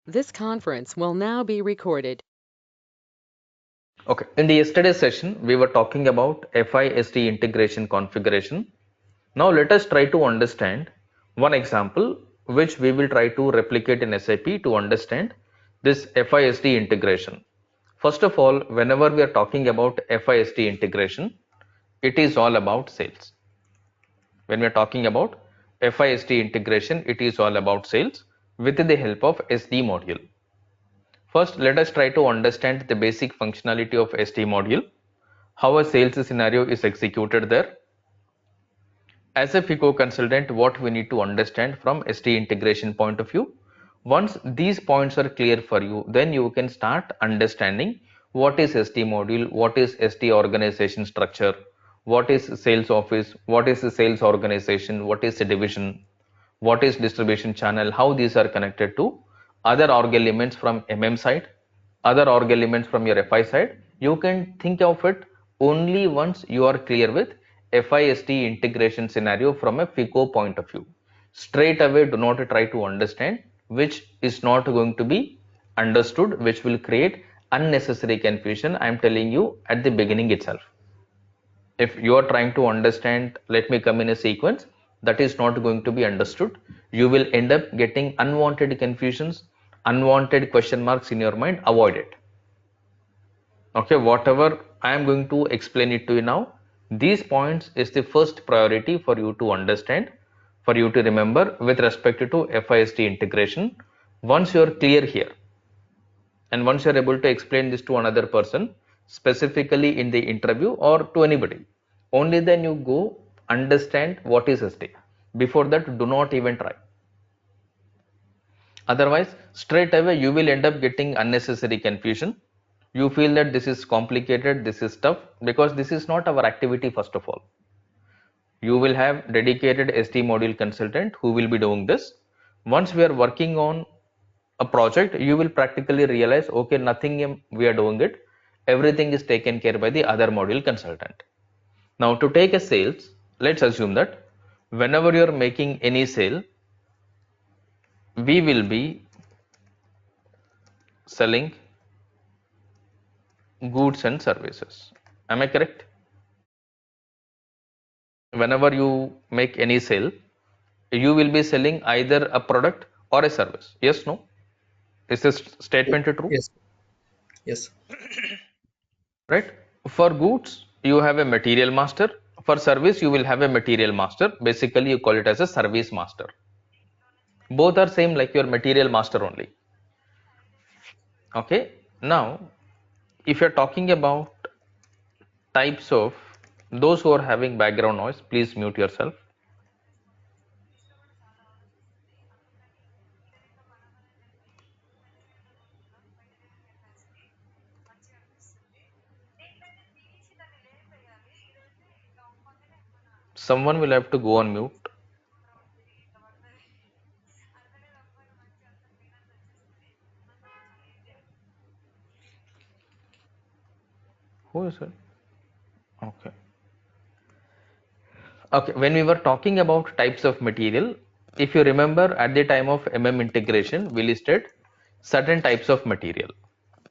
This conference will now be recorded. Okay, in the yesterday's session, we were talking about FISD integration configuration. Now let us try to understand one example which we will try to replicate in SAP to understand this FISD integration. First of all, whenever we are talking about FISD integration, it is all about sales. When we are talking about FISD integration, it is all about sales with the help of SD module. First, let us try to understand the basic functionality of SD module, how a sales scenario is executed there. As a FICO consultant, what we need to understand from SD integration point of view. Once these points are clear for you, then you can start understanding what is SD module, what is SD organization structure, what is sales office, what is the sales organization, what is the division, what is distribution channel, how these are connected to other org elements from MM side, other org elements from your FI side. You can think of it only once you are clear with FISD integration scenario from a FICO point of view. Straight away, do not try to understand, which is not going to be understood, which will create unnecessary confusion. I am telling you at the beginning itself. If you are trying to understand, let me come in a sequence, that is not going to be understood. You will end up getting unwanted confusions, unwanted question marks in your mind. Avoid it. Okay, whatever I am going to explain it to you now, these points is the first priority for you to understand, for you to remember with respect to FISD integration. Once you are clear here, and once you are able to explain this to another person, specifically in the interview or to anybody, only then you go understand what is SD. Before that, do not even try. Otherwise, straight away you will end up getting unnecessary confusion. You feel that this is complicated, this is tough, because this is not our activity. First of all, you will have dedicated SD module consultant who will be doing this. Once we are working on a project, you will practically realize, okay, nothing we are doing it, everything is taken care by the other module consultant. Now to take a sales, let's assume that whenever you are making any sale, we will be selling goods and services. Am I correct? Whenever you make any sale, you will be selling either a product or a service. Yes, no? Is this statement true? Yes, yes, Right? For goods, you have a material master. For service, you will have a material master. Basically, you call it as a service master. Both are same, like your material master only. Okay. Now, if you're talking about types of, those who are having background noise, please mute yourself. Someone will have to go on mute. Who is it? Okay. Okay, when we were talking about types of material, if you remember at the time of MM integration, we listed certain types of material.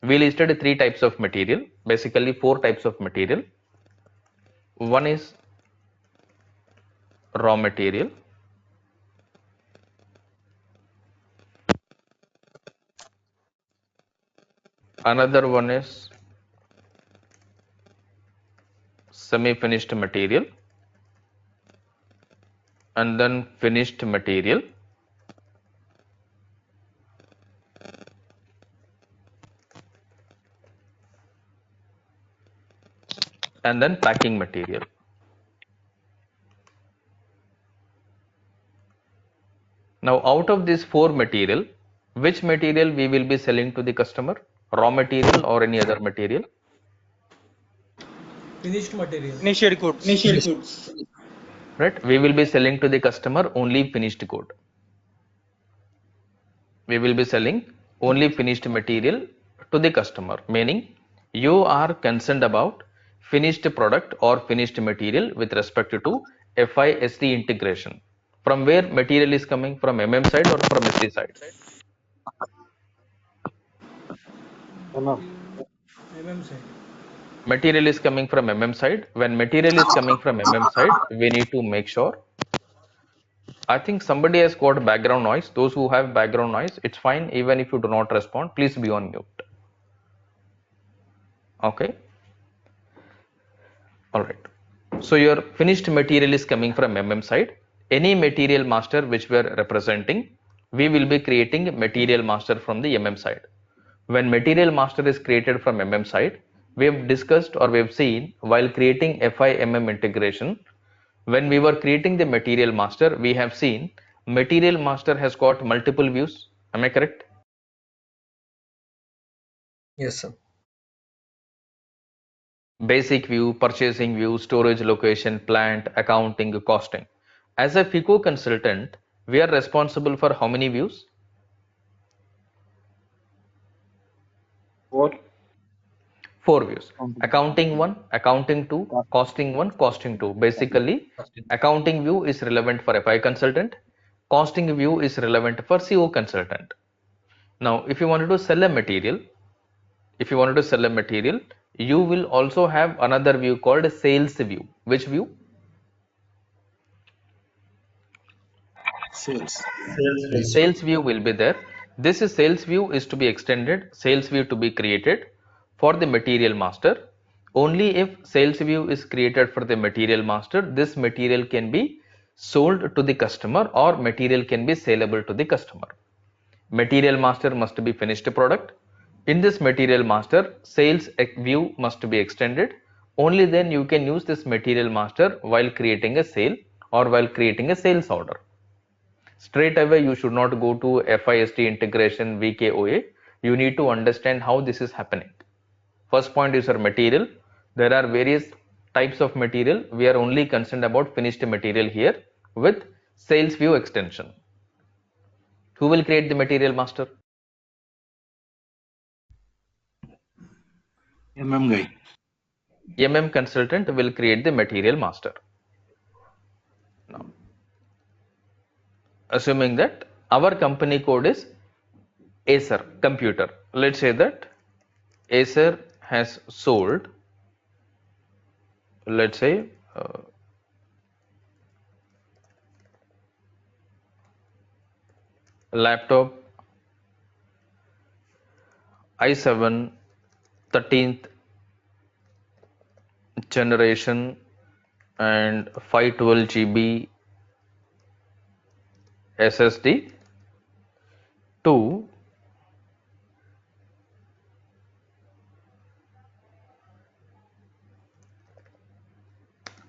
We listed three types of material, basically four types of material. One is raw material. Another one is semi-finished material, and then finished material, and then packing material. Now, out of these four material, which material we will be selling to the customer? Raw material or any other material? finished material. Finished goods. Finished. Right? We will be selling to the customer only finished good. We will be selling only finished material to the customer, meaning you are concerned about finished product or finished material with respect to FISD integration. From where material is coming, from MM side or from SD side? MM. MM side. Material is coming from side. When material is coming from side, we need to make sure. I think somebody has got background noise. Those who have background noise, it's fine. Even if you do not respond, please be on mute. Okay. All right. So your finished material is coming from side. Any material master which we are representing, we will be creating material master from the side. When material master is created from side, we have discussed or we have seen while creating FIMM integration, when we were creating the material master, we have seen material master has got multiple views. Am I correct? Yes, sir. Basic view, purchasing view, storage location, plant, accounting, costing. As a FICO consultant, we are responsible for how many views? What? Four views. Accounting. Accounting one, accounting two, costing one, costing two. Basically, accounting view is relevant for FI consultant. Costing view is relevant for CO consultant. Now, if you wanted to sell a material, you will also have another view called sales view. Which view? Sales. Sales view. Sales. Sales view will be there. This is sales view is to be extended, sales view to be created for the material master. Only if sales view is created for the material master, this material can be sold to the customer or material can be saleable to the customer. Material master must be finished product. In this material master, sales view must be extended. Only then you can use this material master while creating a sale or while creating a sales order. Straight away, you should not go to FIST integration VKOA. You need to understand how this is happening. First point is your material. There are various types of material. We are only concerned about finished material here with sales view extension. Who will create the material master? Guy. Consultant will create the material master. Now, assuming that our company code is Acer computer. Let's say that Acer has sold, let's say, laptop i7 13th generation and 512 GB SSD to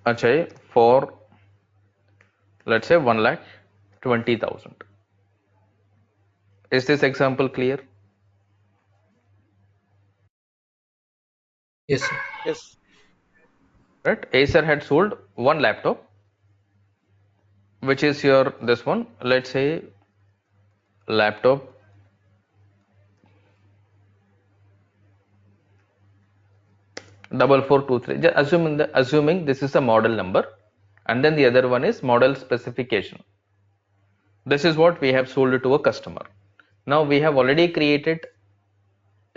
Ajay for, let's say, 1,20,000. Is this example clear? Yes, sir. Yes. Right? Acer had sold one laptop, which is your this one. Let's say laptop 4423. Just assuming this is a model number, and then the other one is model specification. This is what we have sold to a customer. Now we have already created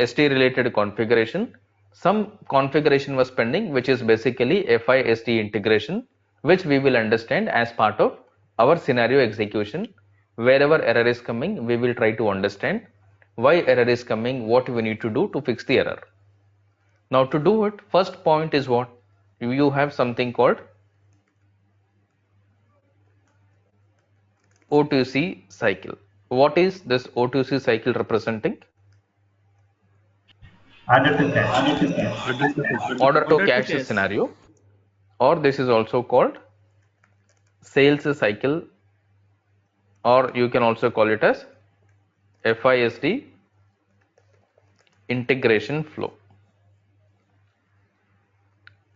ST related configuration. Some configuration was pending, which is basically FIST integration, which we will understand as part of our scenario execution. Wherever error is coming, we will try to understand why error is coming, what we need to do to fix the error. Now to do it, first point is what? You have something called O2C cycle. What is this O2C cycle representing? Order to cash. Order to cash scenario, or this is also called sales cycle, or you can also call it as FISD integration flow.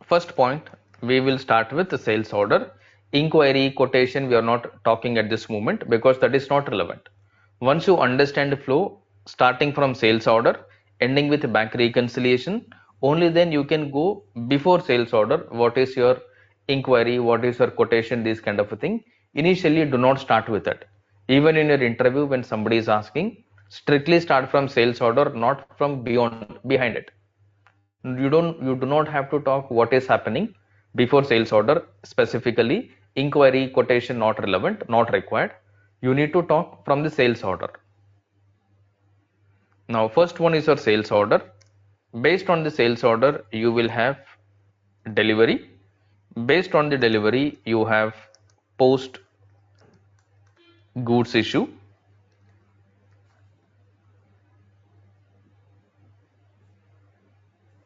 First point, we will start with the sales order. Inquiry, quotation, we are not talking at this moment because that is not relevant. Once you understand the flow, starting from sales order, ending with bank reconciliation, only then you can go before sales order. What is your inquiry? What is your quotation? This kind of a thing. Initially, do not start with it. Even in your interview, when somebody is asking, Strictly start from sales order, not from behind it. You do not have to talk what is happening before sales order specifically. Inquiry, quotation not relevant, not required. You need to talk from the sales order. Now first one is your sales order. Based on the sales order you will have delivery. Based on the delivery you have post goods issue.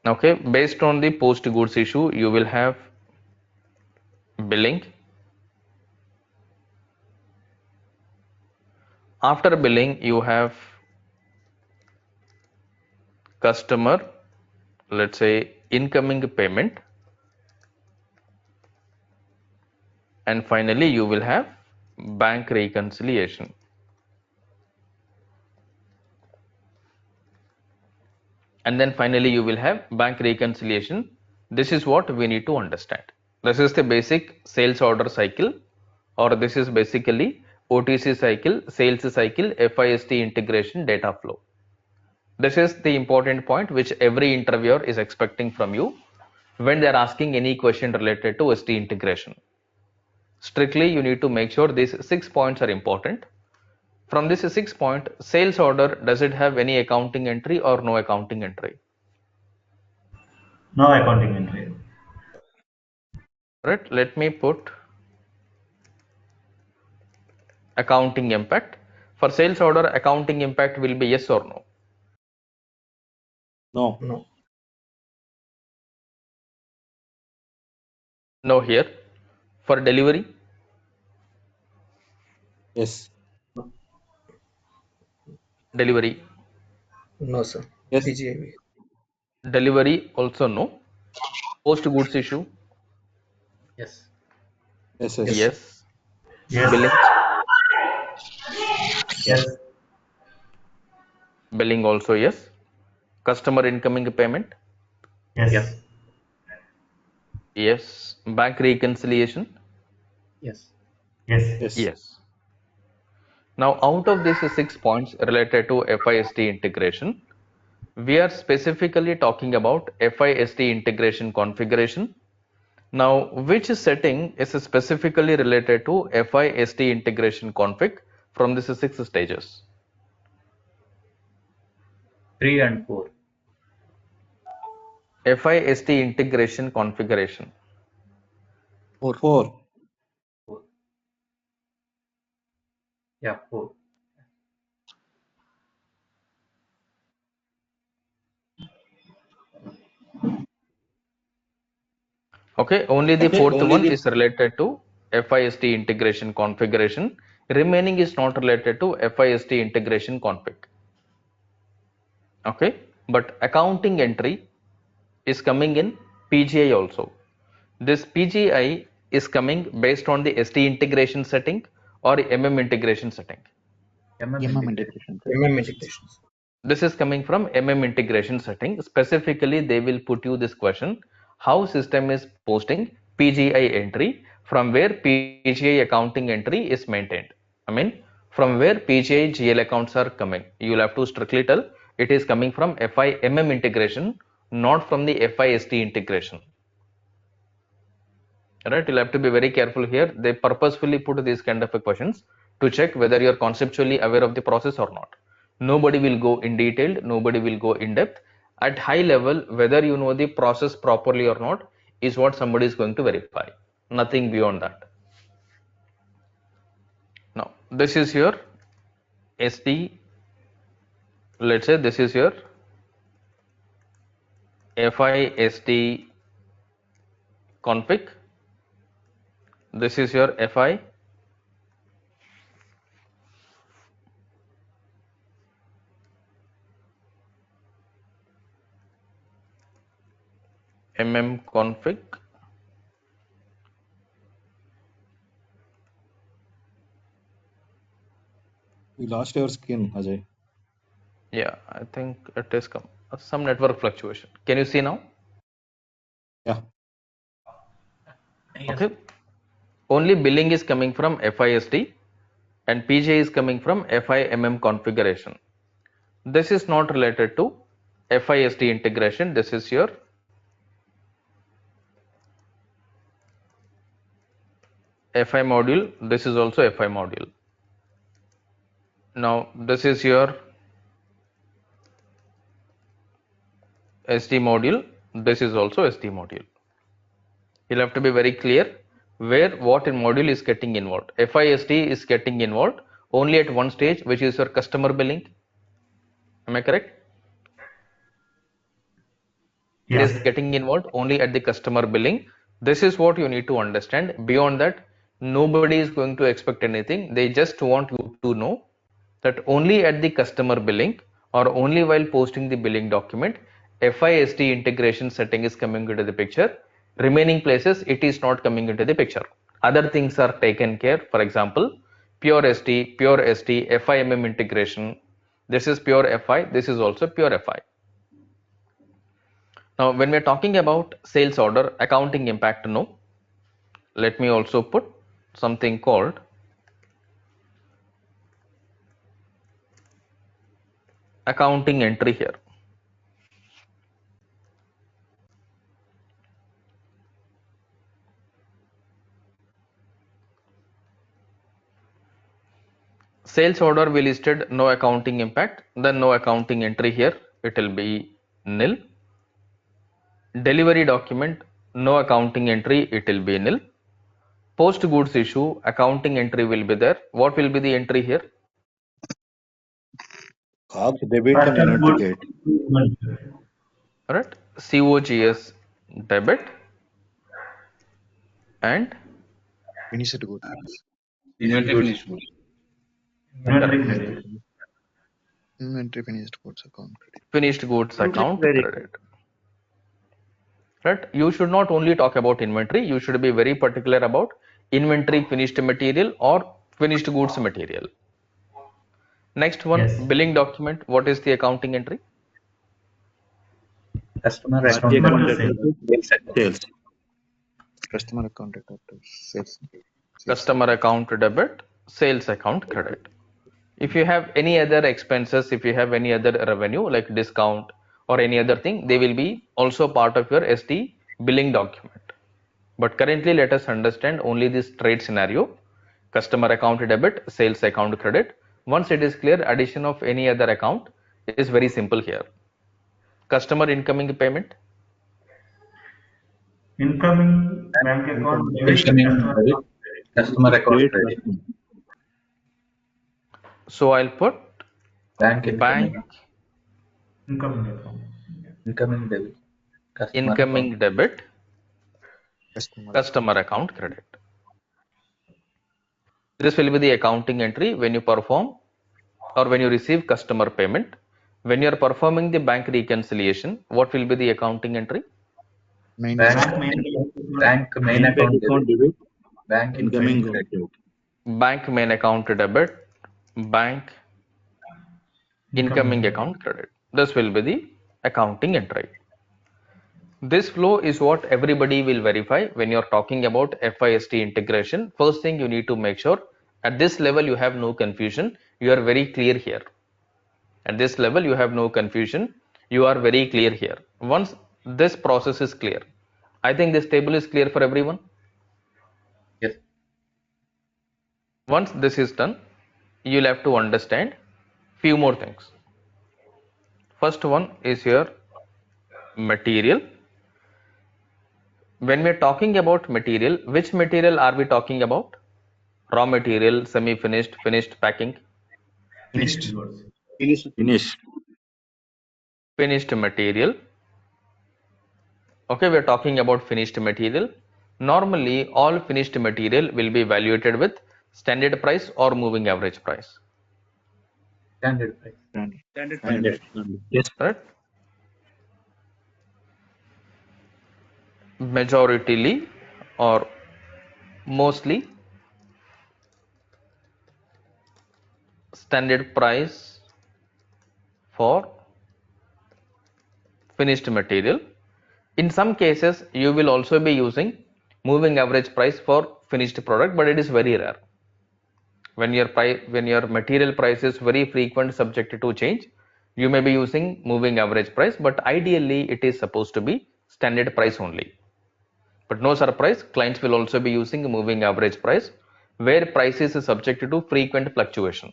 Okay, based on the post goods issue you will have billing. After billing you have customer, let's say incoming payment, and finally you will have bank reconciliation. And then finally you will have bank reconciliation. This is what we need to understand. This is the basic sales order cycle, or this is basically OTC cycle, sales cycle, FIST integration data flow. This is the important point which every interviewer is expecting from you when they are asking any question related to ST integration. Strictly you need to make sure these 6 points are important. From this 6 point, sales order, does it have any accounting entry or no accounting entry? No accounting entry. Right, let me put accounting impact. For sales order, accounting impact will be yes or no? No. No. No here. For delivery? Yes. Delivery. No, sir. Yes. PGIV. Delivery also no. Post goods issue? Yes. Yes. Yes, Yes. sir. Yes. Yes. Billing? Yes. Billing also yes. Customer incoming payment? Yes. Yes. Bank reconciliation? Yes. Yes. Yes. Yes. Now out of these 6 points related to FIST integration, we are specifically talking about FIST integration configuration. Now, which setting is specifically related to FIST integration config from these 6 stages? 3 and 4. FIST integration configuration. 4. 4. 4. Yeah, 4. Okay, only the Okay. fourth Only one the is related to FIST integration configuration. Remaining is not related to FIST integration config. Okay, but accounting entry is coming in PGI also. This PGI is coming based on the ST integration setting or MM integration setting. MM integration. MM integrations. This is coming from MM integration setting. Specifically, they will put you this question: how system is posting PGI entry, from where PGI accounting entry is maintained. I mean, from where PGI GL accounts are coming. You will have to strictly tell it is coming from FIMM integration, not from the FIST integration. Right, you'll have to be very careful here. They purposefully put these kind of questions to check whether you're conceptually aware of the process or not. Nobody will go in detail, nobody will go in depth. At high level, whether you know the process properly or not is what somebody is going to verify. Nothing beyond that. Now, this is your SD. Let's say this is your FISD config. This is your FI config. We lost your skin, Ajay. Yeah, I think it is some network fluctuation. Can you see now? Yeah. Yes. Okay. Only billing is coming from FISD and PJ is coming from FIMM configuration. This is not related to FIST integration. This is your FI module. This is also FI module. Now this is your SD module. This is also SD module. You'll have to be very clear where what in module is getting involved. FIST is getting involved only at one stage, which is your customer billing. Am I correct? It is getting involved only at the customer billing. This is what you need to understand. Beyond that, nobody is going to expect anything. They just want you to know that only at the customer billing or only while posting the billing document, FIST integration setting is coming into the picture. Remaining places, it is not coming into the picture. Other things are taken care. For example, pure ST, FIMM integration. This is pure FI. This is also pure FI. Now, when we are talking about sales order, accounting impact, no. Let me also put something called accounting entry here. Sales order we listed no accounting impact, then no accounting entry here, it will be nil. Delivery document, no accounting entry, it will be nil. Post goods issue, accounting entry will be there. What will be the entry here? COGS debit and inventory gate. Alright, COGS debit and Finished goods. Inventory finished goods. Inventory finished goods account credit. Finished goods account credit. Right? You should not only talk about inventory, you should be very particular about inventory finished material or finished goods material. Next one, billing document. What is the accounting entry? Customer Party account account sales. Customer account debit sales. Customer account debit, sales account credit. If you have any other expenses, if you have any other revenue like discount or any other thing, they will be also part of your ST billing document. But currently, let us understand only this trade scenario. Customer account debit, sales account credit. Once it is clear, addition of any other account is very simple here. Customer incoming payment. Incoming bank account Incoming customer account credit. So I'll put bank bank incoming account. Incoming debit. incoming debit, Customer customer account credit. This will be the accounting entry when you perform or when you receive customer payment. When you are performing the bank reconciliation, what will be the accounting entry? main Bank main account debit. Bank Incoming credit. credit. Bank main account debit, bank incoming account credit. This will be the accounting entry. This flow is what everybody will verify when you're talking about FIST integration. First thing you need to make sure at this level you have no confusion. You are very clear here. At this level you have no confusion. You are very clear here. Once this process is clear, I think this table is clear for everyone. Yes. Once this is done, you'll have to understand few more things. First one is your material. When we're talking about material, which material are we talking about? Raw material, semi-finished, finished packing? Finished. Finished material. Okay, we're talking about finished material. Normally, all finished material will be evaluated with standard price or moving average price. Standard price. Standard. Yes. Right? Majoritarily or mostly standard price for finished material. In some cases, you will also be using moving average price for finished product, but it is very rare. When your material price is very frequent, subject to change, You may be using moving average price, but ideally it is supposed to be standard price only. But no surprise, clients will also be using moving average price, where price is subject to frequent fluctuation.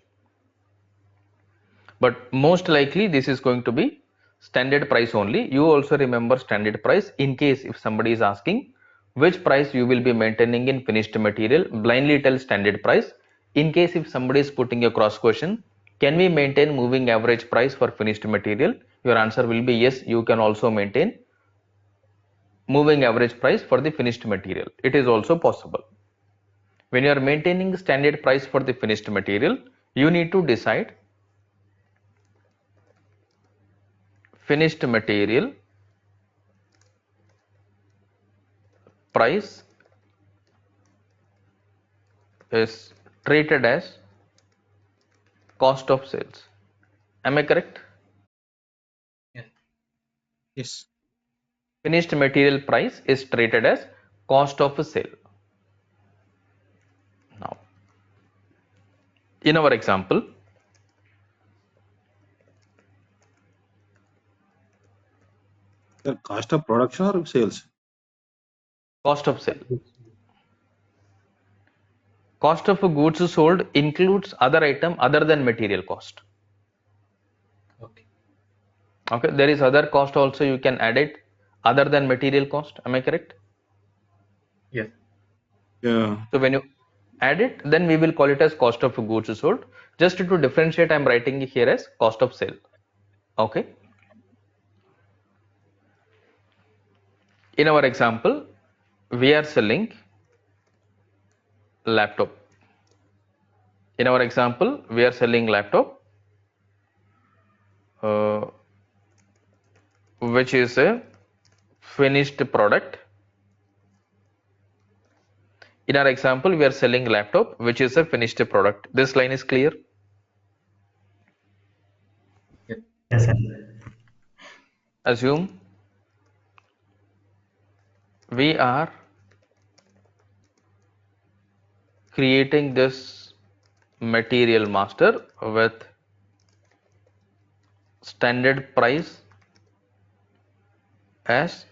But most likely this is going to be standard price only. You also remember standard price in case if somebody is asking which price you will be maintaining in finished material, blindly tell standard price. In case if somebody is putting a cross question, can we maintain moving average price for finished material? Your answer will be yes, you can also maintain moving average price for the finished material. It is also possible. When you are maintaining standard price for the finished material, you need to decide finished material price is treated as cost of sales. Am I correct? Yes. Yes. Finished material price is treated as cost of sale. Now, in our example, The cost of production or sales? cost of sale. Cost of goods sold includes other item other than material cost. Okay. Okay, there is other cost also you can add it other than material cost. Am I correct? Yes. Yeah. So when you add it, then we will call it as cost of goods sold. Just to differentiate, I am writing it here as cost of sale. Okay. In our example, we are selling laptop. In our example, we are selling laptop, which is a finished product. In our example, we are selling laptop, which is a finished product. This line is clear. Yes, sir. Assume we are creating this material master with standard price as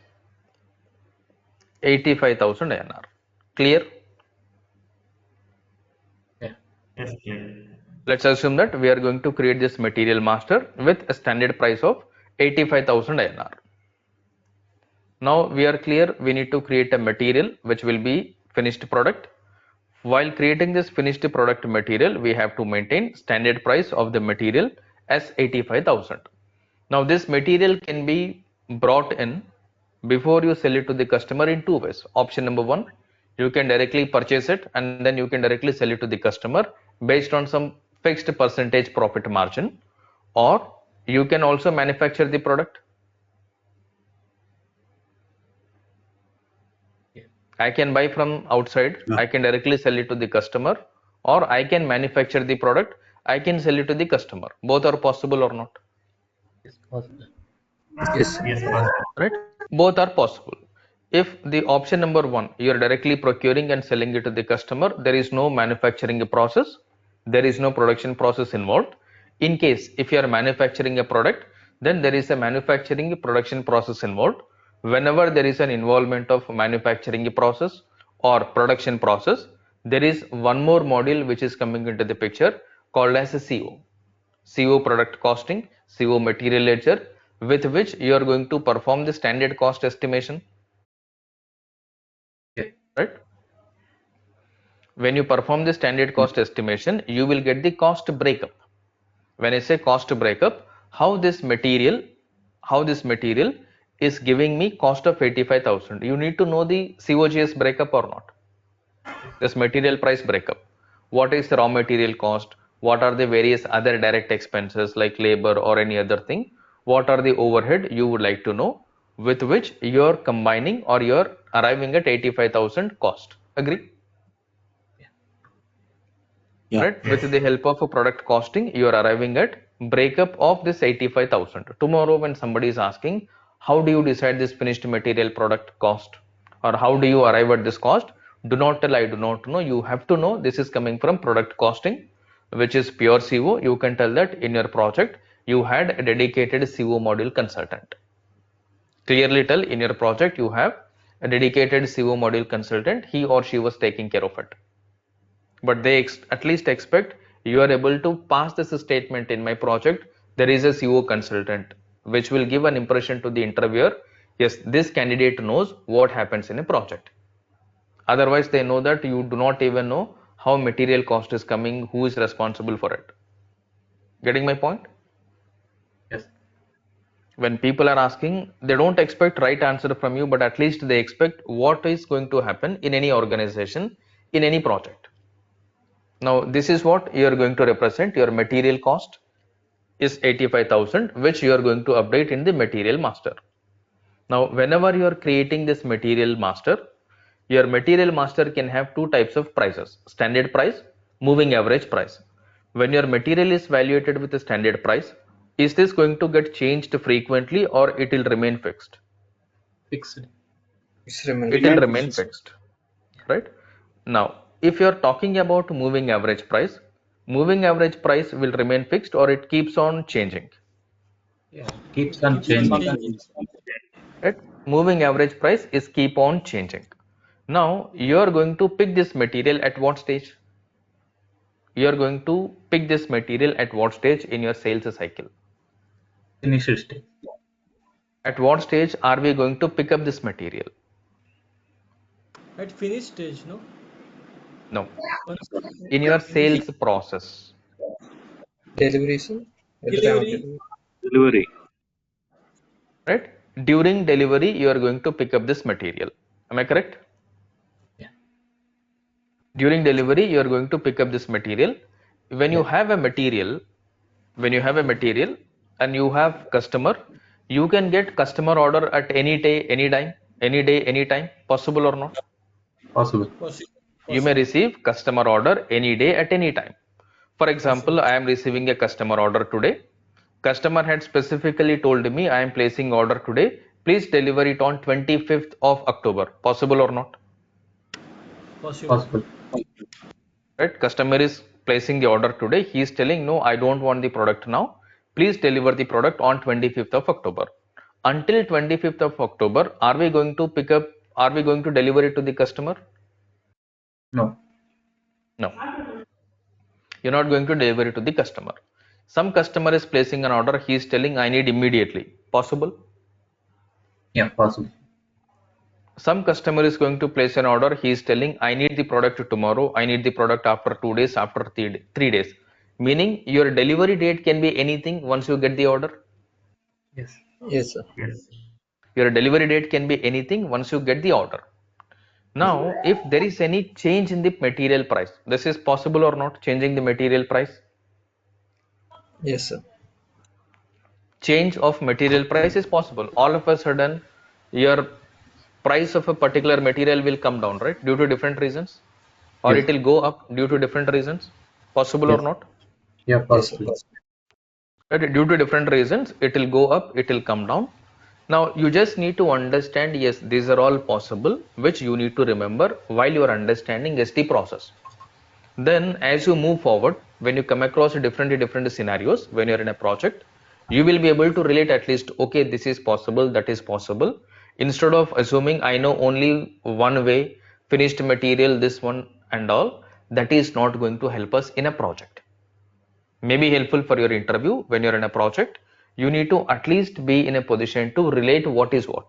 85,000 INR. Clear? Yeah. Yes, clear. Let's assume that we are going to create this material master with a standard price of 85,000 INR. Now we are clear, we need to create a material which will be finished product. While creating this finished product material, we have to maintain standard price of the material as 85,000. Now this material can be brought in before you sell it to the customer in two ways. Option number one, you can directly purchase it and then you can directly sell it to the customer based on some fixed percentage profit margin, or you can also manufacture the product. I can buy from outside, Yeah. I can directly sell it to the customer, or I can manufacture the product, I can sell it to the customer. Both are possible or not? Yes, possible. Yes, sir. Yes, possible. Right? Both are possible. If the option number one, you are directly procuring and selling it to the customer, there is no manufacturing process, there is no production process involved. In case if you are manufacturing a product, then there is a manufacturing production process involved. Whenever there is an involvement of manufacturing process or production process, there is one more module which is coming into the picture called as a CO. CO product costing, CO material ledger, with which you are going to perform the standard cost estimation. Yeah. Right? When you perform the standard cost estimation, you will get the cost breakup. When I say cost breakup, how this material is giving me cost of 85,000. You need to know the COGS breakup or not. This material price breakup. What is the raw material cost? What are the various other direct expenses like labor or any other thing? What are the overhead you would like to know, with which you're combining or you're arriving at 85,000 cost. Agree? Yeah. Right? With the help of a product costing, you are arriving at breakup of this 85,000. Tomorrow when somebody is asking, how do you decide this finished material product cost, or how do you arrive at this cost? Do not tell I do not know. You have to know this is coming from product costing, which is pure CO. You can tell that in your project you had a dedicated CO module consultant. Clearly tell in your project you have a dedicated CO module consultant, he or she was taking care of it. But they at least expect you are able to pass this statement in my project, there is a CO consultant, which will give an impression to the interviewer, yes, this candidate knows what happens in a project. Otherwise, they know that you do not even know how material cost is coming, who is responsible for it. Getting my point? Yes. When people are asking, they don't expect right answer from you, but at least they expect what is going to happen in any organization, in any project. Now, this is what you are going to represent. Your material cost is 85,000, which you are going to update in the material master. Now, whenever you are creating this material master, your material master can have two types of prices: standard price, moving average price. When your material is valuated with a standard price, is this going to get changed frequently or it will remain fixed? Fixed. It's remain It will Remain remain fixed. fixed, right? Now, if you are talking about moving average price will remain fixed or it keeps on changing. Yeah. Keeps on changing. Right? Moving average price is keep on changing. Now, you are going to pick this material at what stage? You are going to pick this material at what stage in your sales cycle? Initial stage. At what stage are we going to pick up this material? At finish stage, no? No, Once in your initial sales process, delivery, sir. At the time of delivery, delivery. Delivery. right? During delivery, you are going to pick up this material. Am I correct? Yeah. During delivery, you are going to pick up this material. When you Yeah. have a material, and you have customer, you can get customer order at any day, any time, possible or not? Possible. possible, You may possible, receive customer order any day at any time. For example, possible. I am receiving a customer order today. Customer had specifically told me I am placing order today. Please deliver it on 25th of October. Possible or not? Possible. Possible. Right? Customer is placing the order today. He is telling, no, I don't want the product now. Please deliver the product on 25th of October. Until 25th of October, are we going to deliver it to the customer? No. No. You're not going to deliver it to the customer. Some customer is placing an order. He is telling, I need immediately. Possible? Yeah. Possible. Some customer is going to place an order. He is telling, I need the product tomorrow. I need the product after 2 days, after 3 days. Meaning your delivery date can be anything once you get the order. Yes. Yes, sir. Yes. Your delivery date can be anything once you get the order. Now, if there is any change in the material price, this is possible or not, changing the material price? Yes, sir. Change of material price is possible. All of a sudden, your price of a particular material will come down, right? Due to different reasons. Or Yes. it will go up due to different reasons. Possible or Yes. not? Yeah. Yes, sir. Possible. Right? Due to different reasons, it will go up, it will come down. Now, you just need to understand, yes, these are all possible, which you need to remember while you are understanding ST process. Then, as you move forward, when you come across different scenarios, when you're in a project, you will be able to relate at least, okay, this is possible, that is possible. Instead of assuming I know only one way, finished material, this one and all, that is not going to help us in a project. May be helpful for your interview when you're in a project. You need to at least be in a position to relate what is what.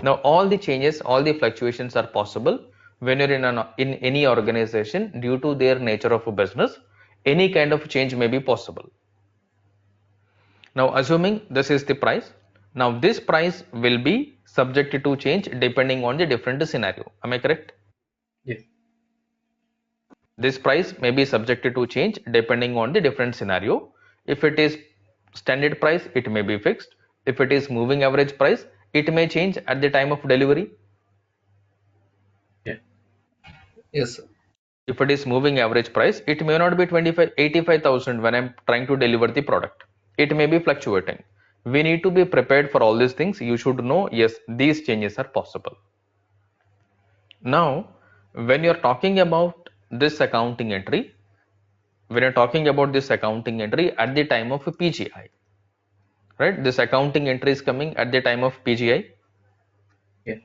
Now, all the changes, all the fluctuations are possible when you're in any organization due to their nature of a business. Any kind of change may be possible. Now, assuming this is the price, now this price will be subject to change depending on the different scenario. Am I correct? Yes. This price may be subjected to change depending on the different scenario. If it is standard price, it may be fixed. If it is moving average price, it may change at the time of delivery. Yeah. Yes, sir. If it is moving average price, it may not be 85,000 when I'm trying to deliver the product. It may be fluctuating. We need to be prepared for all these things. You should know, yes, these changes are possible. Now, when you're talking about this accounting entry, when you're talking about this accounting entry at the time of a PGI, right? This accounting entry is coming at the time of PGI. Yeah.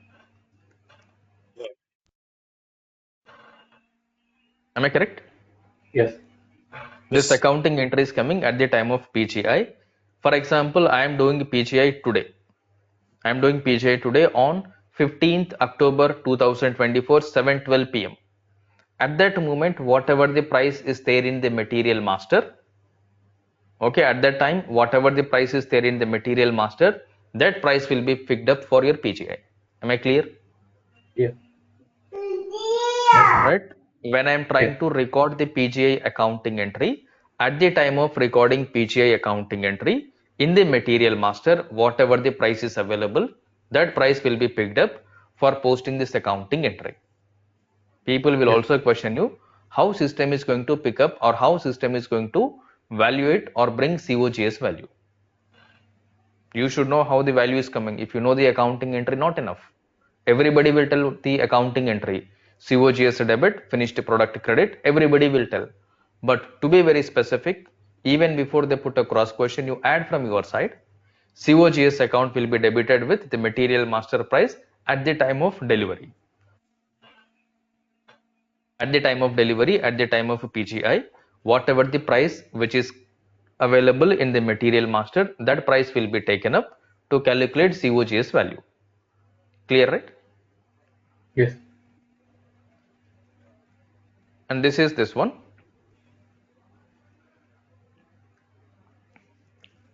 Am I correct? Yes. This accounting entry is coming at the time of PGI. For example, I am doing PGI today. I am doing PGI today on 15th October 2024, 7:12 p.m. At that moment, whatever the price is there in the material master, okay, at that time, whatever the price is there in the material master, that price will be picked up for your PGI. Am I clear? Yeah. Right? When I am Yeah. trying to record the PGI accounting entry, at the time of recording PGI accounting entry, in the material master, whatever the price is available, that price will be picked up for posting this accounting entry. People will Yeah. also question you how system is going to pick up or how system is going to evaluate or bring COGS value. You should know how the value is coming. If you know the accounting entry, not enough. Everybody will tell the accounting entry. COGS debit, finished product credit, everybody will tell. But to be very specific, even before they put a cross question, you add from your side. COGS account will be debited with the material master price at the time of delivery. At the time of delivery, at the time of PGI, whatever the price which is available in the material master, that price will be taken up to calculate COGS value. Clear, right? Yes. And this is this one.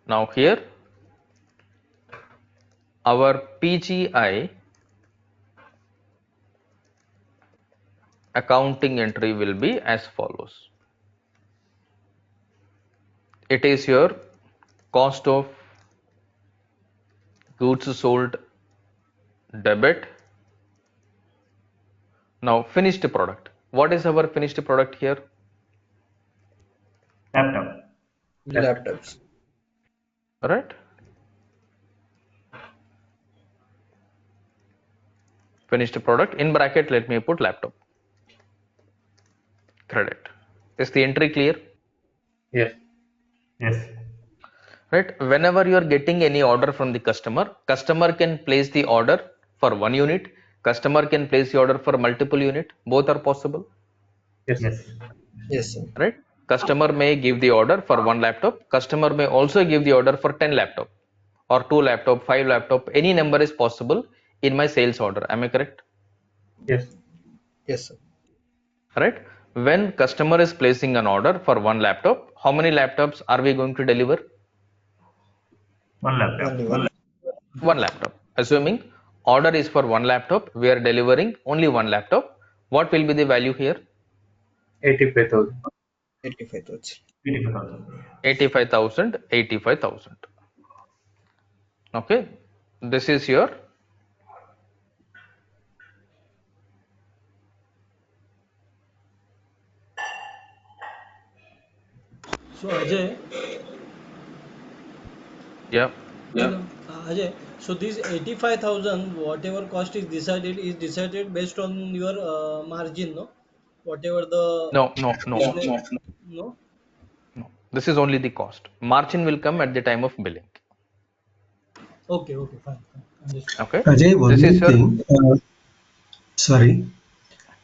Now here, our PGI accounting entry will be as follows. It is your cost of goods sold debit. Now finished product. What is our finished product here? Laptop. Laptops. Right? Finished product. In bracket, let me put laptop. Credit. Is the entry clear? Yes. Yes. Right? Whenever you are getting any order from the customer can place the order for one unit, customer can place the order for multiple unit. Both are possible. Yes. Yes. Yes, sir. Right? Customer may give the order for one laptop. Customer may also give the order for 10 laptop or 2 laptop, 5 laptop. Any number is possible in my sales order. Am I correct? Yes. Yes, sir. Right? When customer is placing an order for one laptop, how many laptops are we going to deliver? One laptop. Only one. One laptop. Assuming order is for one laptop, we are delivering only one laptop. What will be the value here? 85,000. 85,000. 85,000. 85,000, 85,000. Okay. This is your So Ajay, yeah. hello, Ajay. So this 85,000, whatever cost is decided based on your margin, no? Whatever the No, no, no, business, no? no. This is only the cost. Margin will come at the time of billing. Okay, okay, fine, fine. Understood. Okay. Ajay, one This more is your thing. Sorry.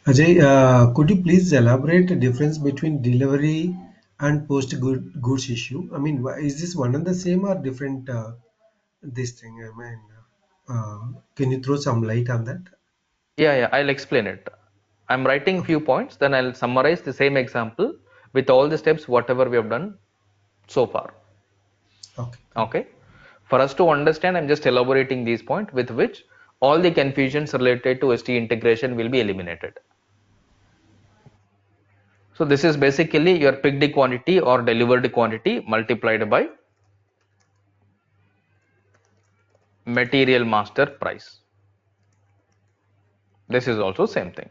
Ajay, could you please elaborate the difference between delivery and goods issue? I mean, is this one and the same or different? This thing. I mean, can you throw some light on that? yeah, I'll explain it. I'm writing Okay. few points, then I'll summarize the same example with all the steps whatever we have done so far. Okay. Okay. For us to understand, I'm just elaborating these points with which all the confusions related to ST integration will be eliminated. So this is basically your picked quantity or delivered quantity multiplied by material master price. This is also same thing.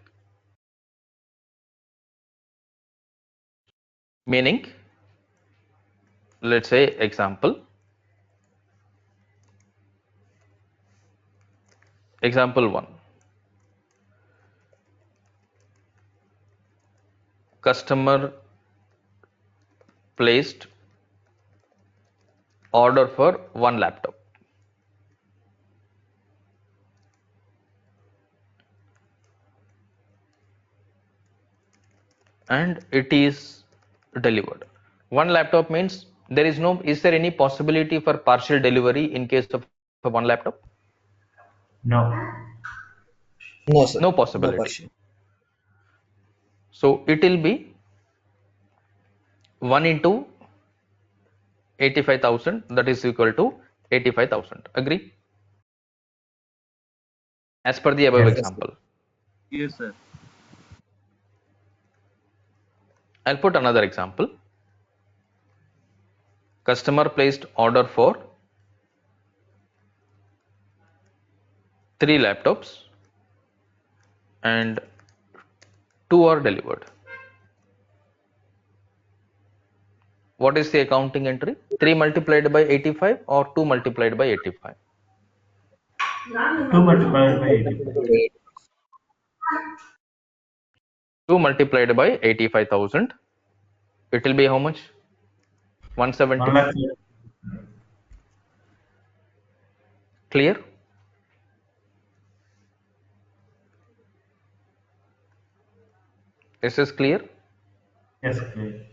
Meaning, let's say example 1. Customer placed order for one laptop. And it is delivered. One laptop means is there any possibility for partial delivery in case of one laptop? No. No, sir. No No possibility. partial. So it will be 1 into 85,000, that is equal to 85,000. Agree? As per the above Yes. example. Yes, sir. I'll put another example. Customer placed order for 3 laptops and 2 are delivered. What is the accounting entry? 3 multiplied by 85 or 2 multiplied by 85? 2 multiplied by 85. 2 multiplied by 85,000. It will be how much? 170. 1 lakh. Clear? Is this clear? Yes, clear.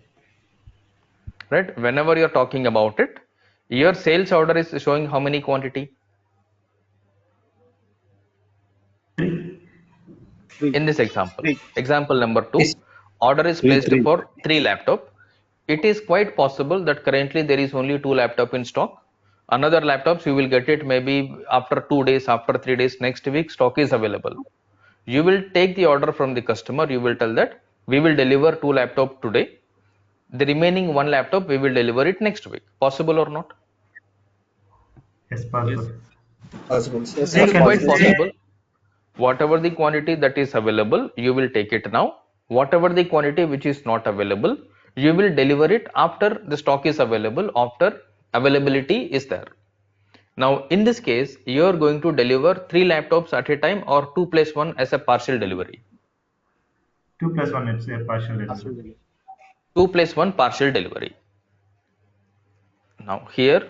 Right? Whenever you're talking about it, your sales order is showing how many quantity? 3. In this example. Three. Example number 2, Yes. order is Three, placed three. for 3 laptop. It is quite possible that currently there is only 2 laptop in stock. Another laptops you will get it maybe after 2 days, after 3 days, next week stock is available. You will take the order from the customer. You will tell that we will deliver 2 laptop today. The remaining 1 laptop we will deliver it next week. Possible or not? Yes, possible. Possible, sir. Yes, They It's can quite say possible. Whatever the quantity that is available, you will take it now. Whatever the quantity which is not available, you will deliver it after the stock is available, after availability is there. Now, in this case, you are going to deliver 3 laptops at a time or 2 plus 1 as a partial delivery. 2 plus 1, it's a partial delivery. 2 plus 1 partial delivery. Now, here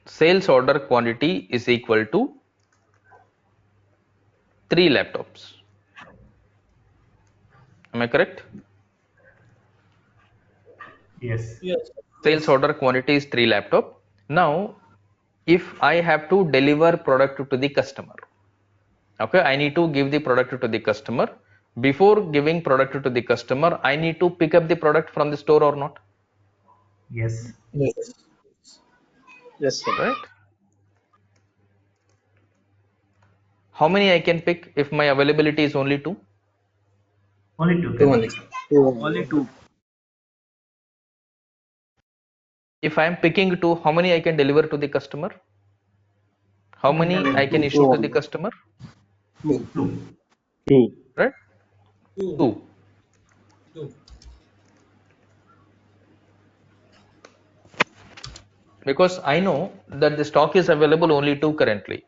sales order quantity is equal to 3 laptops. Am I correct? Yes. Yes. Sales order quantity is 3 laptop. Now, if I have to deliver product to the customer, okay, I need to give the product to the customer. Before giving product to the customer, I need to pick up the product from the store or not, Yes. Yes. Yes, sir. right? How many I can pick if my availability is only 2, Only 2 Two can. only, sir. Only two. if I am picking 2, how many I can deliver to the customer? How many I can issue to the customer, Two. 2. Two. right? Two. 2. Two. Because I know that the stock is available only 2 currently.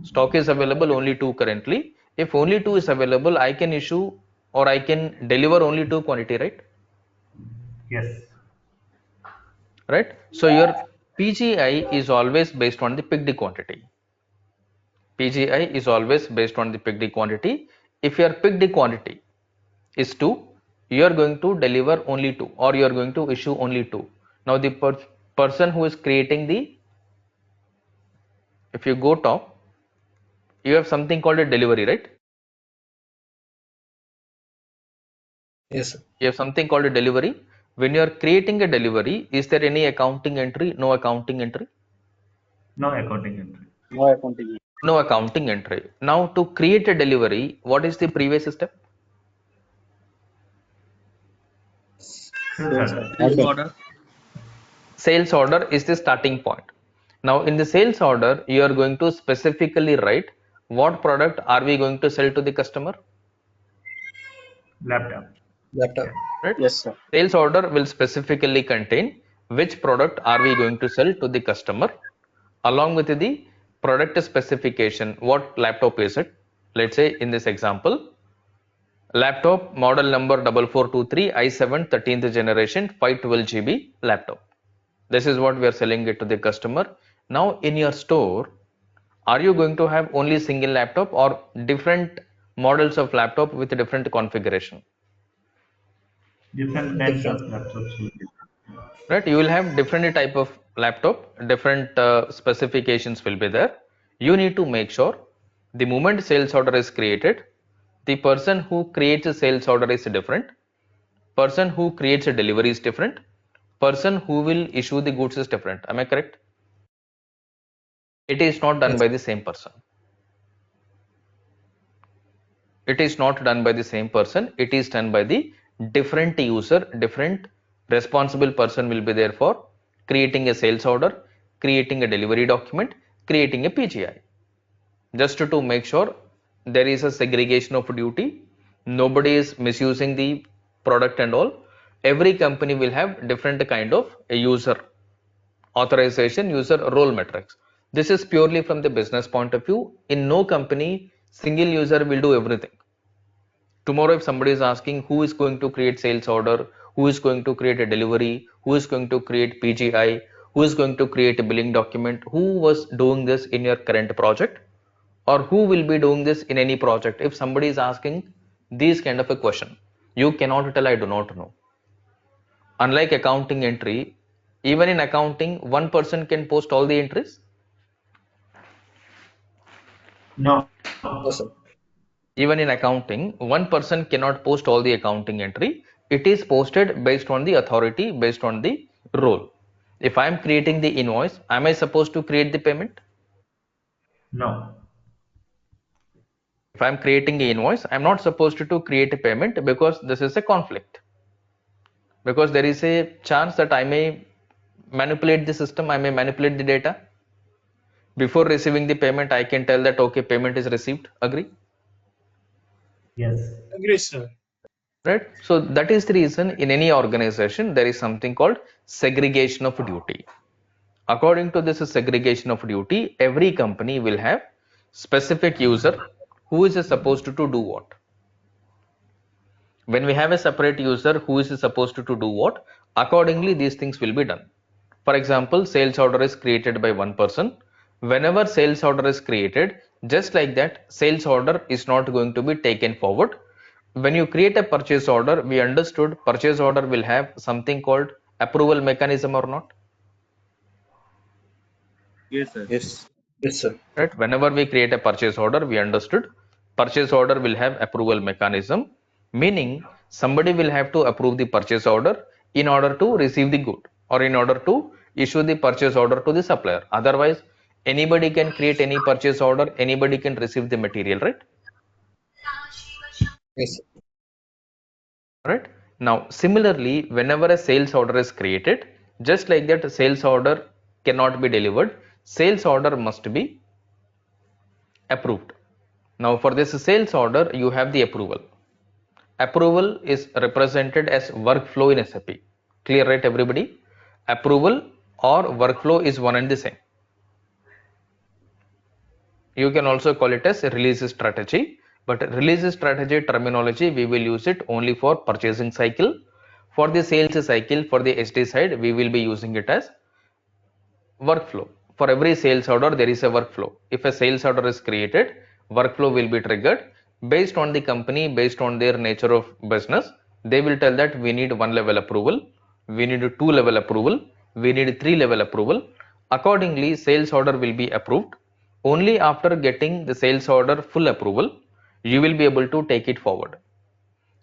Stock is available only 2 currently. If only 2 is available, I can issue or I can deliver only 2 quantity, right? Yes. Right? So your PGI is always based on the picked quantity. PGI is always based on the picked quantity. If your picked quantity is 2, you are going to deliver only 2 or you are going to issue only 2. Now the person who is creating if you go top, you have something called a delivery, right? Yes, sir. You have something called a delivery. When you are creating a delivery, is there any accounting entry? No accounting entry? No accounting entry. No accounting. No accounting entry. Now to create a delivery, what is the previous step? Sales order. Sales order. Sales order is the starting point. Now in the sales order, you are going to specifically write what product are we going to sell to the customer, Laptop. Laptop. right? Yes, sir. Sales order will specifically contain which product are we going to sell to the customer along with the product specification. What laptop is it? Let's say in this example, Laptop model number 4423 i7 13th generation 512 GB laptop. This is what we are selling it to the customer. Now in your store, are you going to have only single laptop or different models of laptop with different configuration? Different kinds of Different. laptops will be there. Right, you will have different type of laptop, different specifications will be there. You need to make sure the moment sales order is created, the person who creates a sales order is different, person who creates a delivery is different, person who will issue the goods is different. Am I correct? It is not done Yes. by the same person. It is not done by the same person. It is done by the different user. Different responsible person will be there for creating a sales order, creating a delivery document, creating a PGI, just to make sure there is a segregation of duty, nobody is misusing the product and all. Every company will have different kind of a user authorization, user role metrics. This is purely from the business point of view. In no company single user will do everything. Tomorrow if somebody is asking who is going to create sales order, who is going to create a delivery, who is going to create PGI, who is going to create a billing document, who was doing this in your current project, or who will be doing this in any project, if somebody is asking these kind of a question, you cannot tell I do not know. Unlike accounting entry, even in accounting one person can post all the entries. No, No, sir. Even in accounting, one person cannot post all the accounting entry. It is posted based on the authority, based on the role. If I am creating the invoice, am I supposed to create the payment? no. If I am creating the invoice, I am not supposed to create a payment because this is a conflict. Because there is a chance that I may manipulate the system, I may manipulate the data. Before receiving the payment, I can tell that okay, payment is received. Agree? Yes. Agree, sir. Right? So that is the reason in any organization there is something called segregation of duty. According to this segregation of duty, every company will have specific user who is supposed to do what. When we have a separate user who is supposed to do what, accordingly these things will be done. For example, sales order is created by one person. Whenever sales order is created, just like that, sales order is not going to be taken forward. When you create a purchase order, we understood purchase order will have something called approval mechanism or not. Yes, sir. Yes. Yes, sir. Right? Whenever we create a purchase order, we understood purchase order will have approval mechanism, meaning somebody will have to approve the purchase order in order to receive the good, or in order to issue the purchase order to the supplier. Otherwise anybody can create any purchase order, anybody can receive the material, right? Yes, sir. Right. Now similarly, whenever a sales order is created, just like that, sales order cannot be delivered, sales order must be approved. Now for this sales order, you have the approval. Approval is represented as workflow in SAP. Clear, right, everybody? Approval or workflow is one and the same. You can also call it as release strategy, but release strategy terminology we will use it only for purchasing cycle. For the sales cycle, for the SD side, we will be using it as workflow. For every sales order there is a workflow. If a sales order is created, workflow will be triggered based on the company, based on their nature of business. They will tell that we need 1 level approval, we need 2 level approval, we need 3 level approval. Accordingly sales order will be approved. Only after getting the sales order full approval, you will be able to take it forward.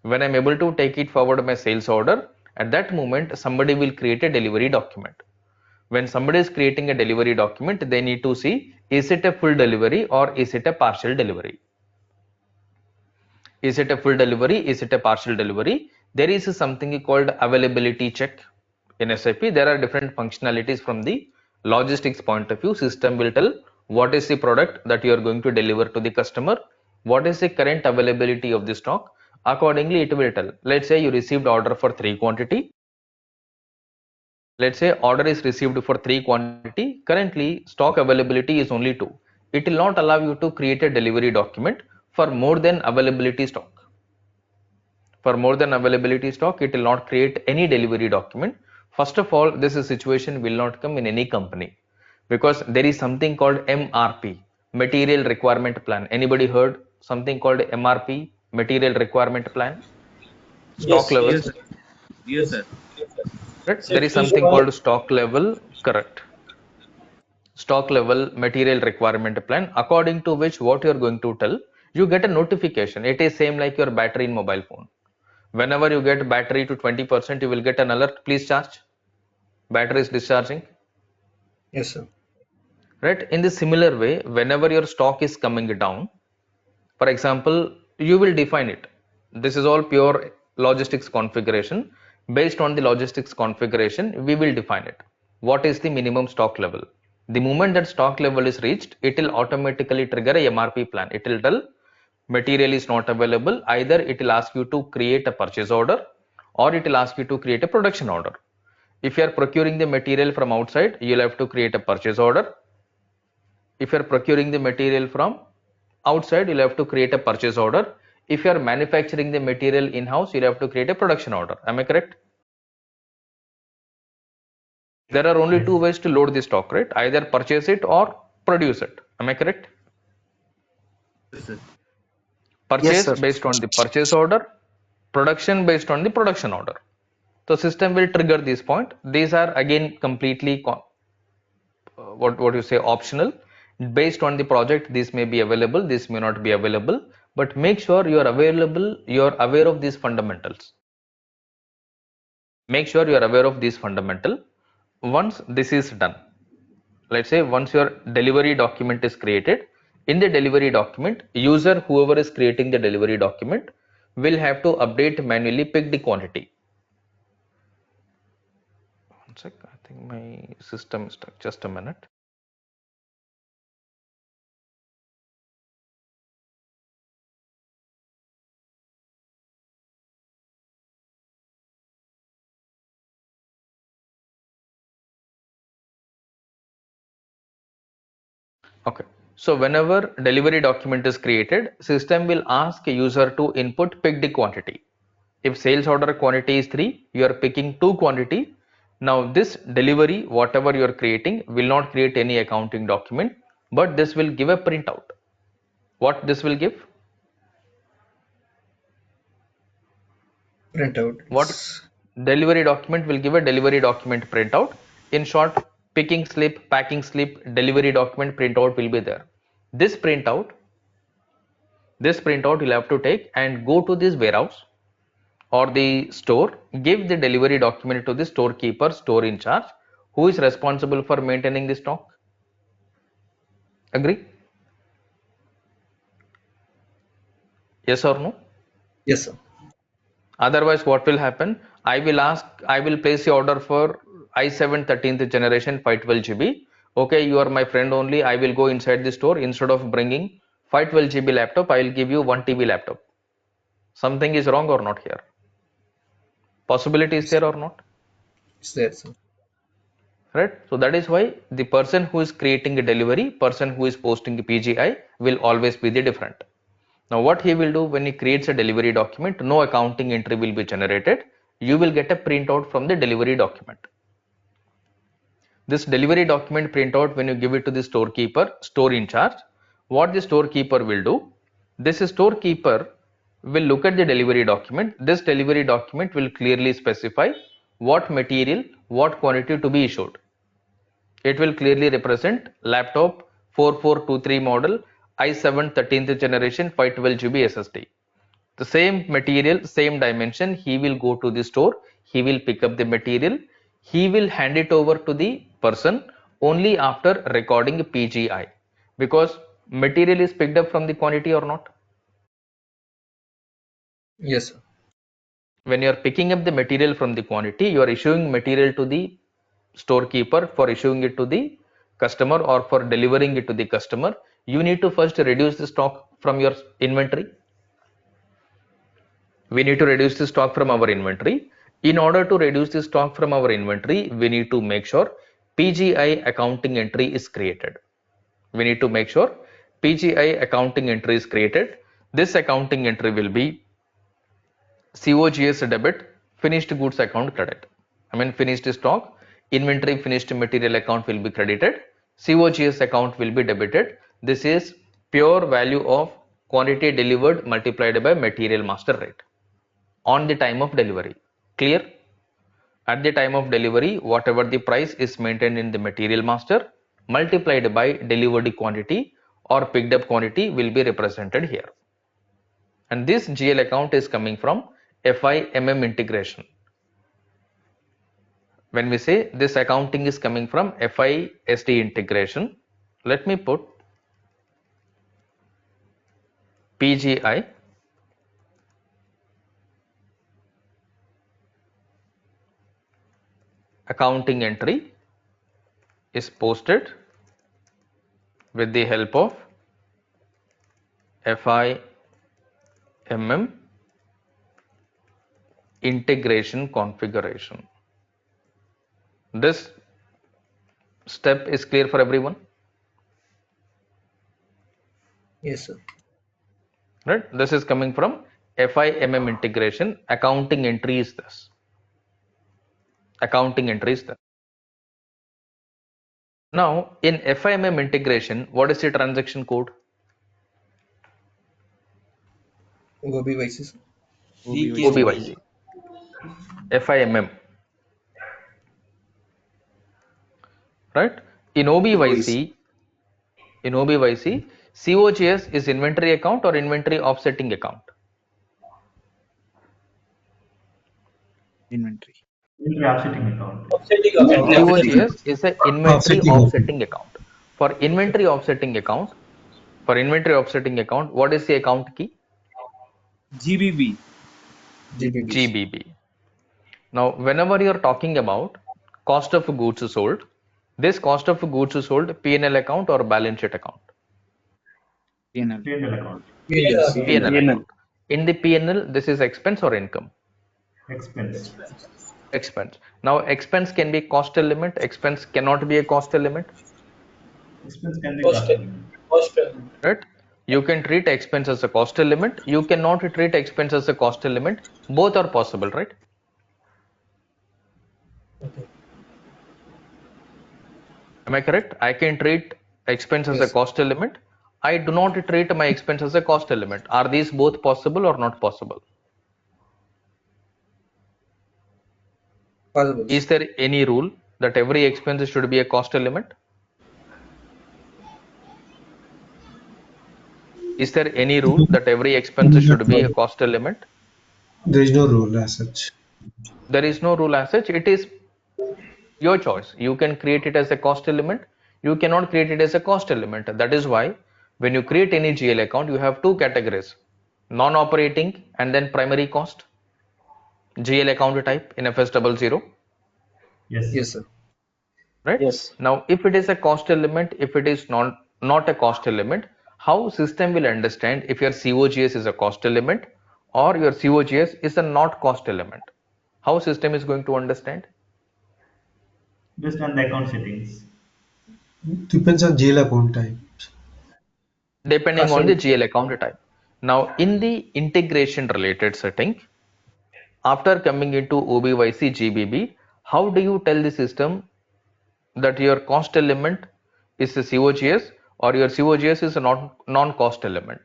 When I'm able to take it forward my sales order, at that moment somebody will create a delivery document. When somebody is creating a delivery document, they need to see, is it a full delivery or is it a partial delivery? Is it a full delivery? Is it a partial delivery? There is something called availability check in SAP. There are different functionalities from the logistics point of view. System will tell what is the product that you are going to deliver to the customer, what is the current availability of the stock. Accordingly it will tell. Let's say you received order for 3 quantity. Let's say order is received for 3 quantity. Currently stock availability is only 2. It will not allow you to create a delivery document for more than availability stock. For more than availability stock, it will not create any delivery document. First of all, this situation will not come in any company because there is something called MRP, Material Requirement Plan. Anybody heard something called MRP, Material Requirement Plan? Stock Yes, level, Yes, sir. Yes, yes. sir. right? There is Safety something stock. called stock level, correct? Stock level material requirement plan, according to which what you're going to tell, you get a notification. It is same like your battery in mobile phone. Whenever you get battery to 20%, you will get an alert, please charge, battery is discharging, Yes, sir. right? In the similar way, whenever your stock is coming down, for example, you will define it. This is all pure logistics configuration. Based on the logistics configuration, we will define it. What is the minimum stock level? The moment that stock level is reached, it will automatically trigger a MRP plan. It will tell material is not available. Either it will ask you to create a purchase order or it will ask you to create a production order. If you are procuring the material from outside, you'll have to create a purchase order. If you are procuring the material from outside, you'll have to create a purchase order. If you are manufacturing the material in-house, you'll have to create a production order. Am I correct? There are only two ways to load the stock, right? Either purchase it or produce it. Am I correct? Yes, sir. Yes, Purchase sir. based on the purchase order, production based on the production order. So system will trigger this point. These are again completely what you say optional. Based on the project, this may be available, this may not be available, but make sure you are aware of these fundamentals. Make sure you are aware of these fundamental. Once this is done, let's say once your delivery document is created, in the delivery document, user, whoever is creating the delivery document, will have to update manually, pick the quantity. One sec, I think my system is stuck. Just a minute. Okay. So whenever delivery document is created, system will ask a user to input pick the quantity. If sales order quantity is 3, you are picking 2 quantity. Now this delivery, whatever you are creating, will not create any accounting document, but this will give a printout. What this will give? Printout. What delivery document will give a delivery document printout. In short, picking slip, packing slip, delivery document printout will be there. This printout you'll have to take and go to this warehouse or the store, give the delivery document to the storekeeper, store in charge, who is responsible for maintaining the stock. Agree? Yes or no? Yes, sir. Otherwise, what will happen? I will place the order for i7 13th generation 512 GB. Okay, you are my friend only. I will go inside the store. Instead of bringing 512 GB laptop, I will give you 1 TB laptop. Something is wrong or not here? Possibility is there or not? It's there, sir. Right? So that is why the person who is creating a delivery, person who is posting a PGI will always be the different. Now what he will do when he creates a delivery document, no accounting entry will be generated. You will get a printout from the delivery document. This delivery document printout, when you give it to the storekeeper, store in charge, what the storekeeper will do, this storekeeper will look at the delivery document. This delivery document will clearly specify what material, what quantity to be issued. It will clearly represent laptop 4423 model i7 13th generation 512 GB SSD. The same material, same dimension, he will go to the store, he will pick up the material, he will hand it over to the person only after recording PGI, because material is picked up from the quantity or not. Yes, sir. When you are picking up the material from the quantity, you are issuing material to the storekeeper for issuing it to the customer or for delivering it to the customer. You need to first reduce the stock from your inventory. We need to reduce the stock from our inventory. In order to reduce the stock from our inventory, we need to make sure PGI accounting entry is created. We need to make sure PGI accounting entry is created. This accounting entry will be COGS debit, finished goods account credit. I mean finished stock, inventory finished material account will be credited, COGS account will be debited. This is pure value of quantity delivered multiplied by material master rate on the time of delivery. Clear? At the time of delivery, whatever the price is maintained in the material master multiplied by delivered quantity or picked up quantity will be represented here. And this GL account is coming from FIMM integration. When we say this accounting is coming from FISD integration, let me put PGI accounting entry is posted with the help of FIMM integration configuration. This step is clear for everyone, Yes, sir. right? This is coming from FIMM integration. Accounting entry is this. Accounting entry is this. Now in FIMM integration, what is the transaction code? OBYC, sir. OBYC. FIMM, right? In OBYC, COGS is inventory account or inventory offsetting account? Inventory. Inventory offsetting account. Offsetting account. COGS is a inventory Offsetting offsetting account. For inventory offsetting account, what is the account key? GBB. GBB, sir. GBB. Now, whenever you are talking about cost of goods sold, this cost of goods sold P&L account or balance sheet account? P&L. P&L account. P&L, sir. P&L P&L. account. In the P&L, this is expense or income? Expense. Expense. Now, expense can be cost element, expense cannot be a cost element, Expense can be Cost. cost element. Cost. right? You can treat expense as a cost element, you cannot treat expense as a cost element. Both are possible, right? Okay. Am I correct? I can treat expense as a Yes, sir. cost element. I do not treat my expense as a cost element. Are these both possible or not possible? Possible, Is sir. there any rule that every expense should be a cost element? Is there any rule that every expense should be a cost element? There is no rule as such. There is no rule as such. It is your choice. You can create it as a cost element. You cannot create it as a cost element. That is why when you create any GL account, you have two categories: non-operating and then primary cost. GL account type in FS00, Yes. Yes, sir. right? Yes. Now, if it is a cost element, if it is not a cost element, how system will understand if your COGS is a cost element or your COGS is a not cost element? How system is going to understand? Based on the account settings. Depends on jail account type. Depending on the Custom. GL account type. Now, in the integration related setting, after coming into OBYC GBB, how do you tell the system that your cost element is a COGS or your COGS is a non-cost element?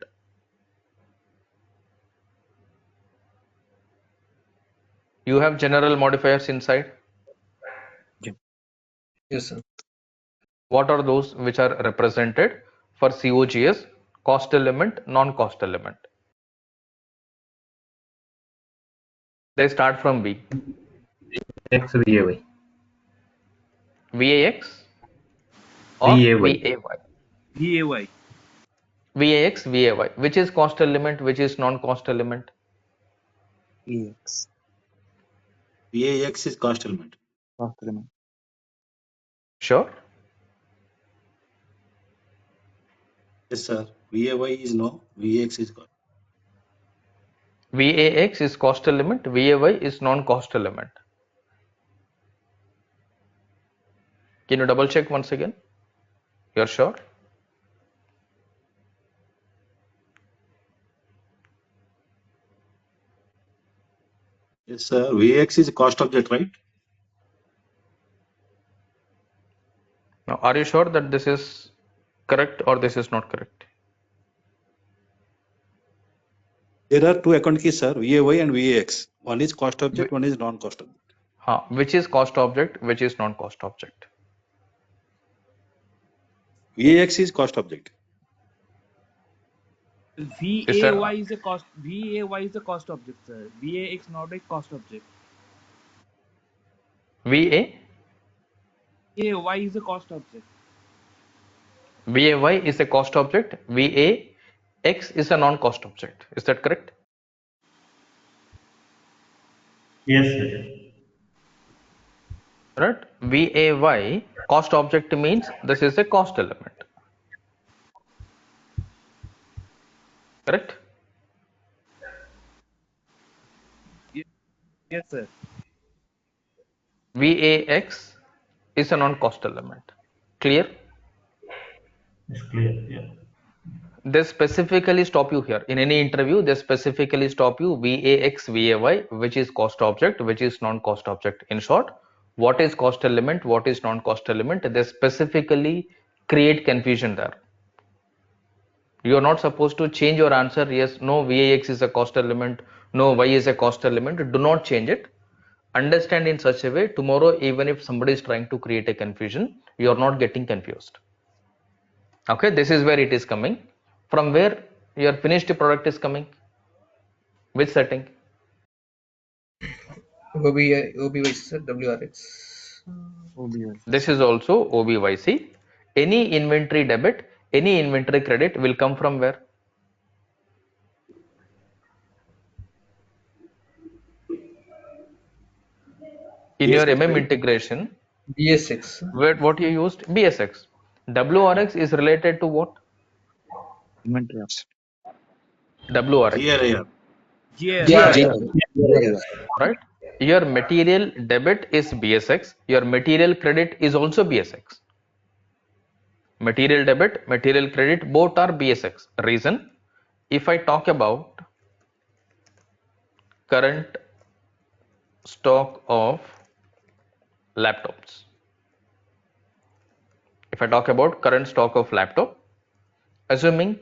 You have general modifiers inside. Yes, sir. What are those which are represented for COGS, cost element, non-cost element? They start from V. XVAY. VAX or VAY. VAY? VAY. VAX, VAY. Which is cost element, which is non-cost element? EX. VAX is cost element. Cost element. Sure. Yes, sir. VAY is no. VAX is cost. VAX is cost element, VAY is non-cost element. Can you double check once again? You're sure? Yes, sir. VX is cost object, right? Now, are you sure that this is correct or this is not correct? There are two account keys, sir. VAY and VAX. One is cost object, one is non-cost object. Which is cost object, which is non-cost object? VAX is cost object. Is there VAY is a cost. VAY is a cost object, sir. VAX not a cost object. VA? VAY is a cost object. VAY is a cost object, VAX is a non-cost object. Is that correct? Yes, sir. Right? VAY cost object means this is a cost element. Correct? Yes, sir. VAX is a non-cost element. Clear? It's clear. Yeah. They specifically stop you here. In any interview, they specifically stop you VAX, VAY, which is cost object, which is non-cost object. In short, what is cost element, what is non-cost element, they specifically create confusion there. You are not supposed to change your answer. Yes, no, VAX is a cost element, no, Y is a cost element. Do not change it. Understand in such a way, tomorrow, even if somebody is trying to create a confusion, you are not getting confused. Okay, this is where it is coming. From where your finished product is coming? Which setting? OBY, sir, WRX. OBY. This is also OBYC. Any inventory debit, any inventory credit will come from where? In your VSX, MM right? integration, BSX. what you used? BSX. WRX is related to what? Inventory offset. WRX, GRIR. GR. GR. right? Your material debit is BSX. Your material credit is also BSX. Material debit, material credit, both are BSX. Reason, if I talk about current stock of laptops, if I talk about current stock of laptop, assuming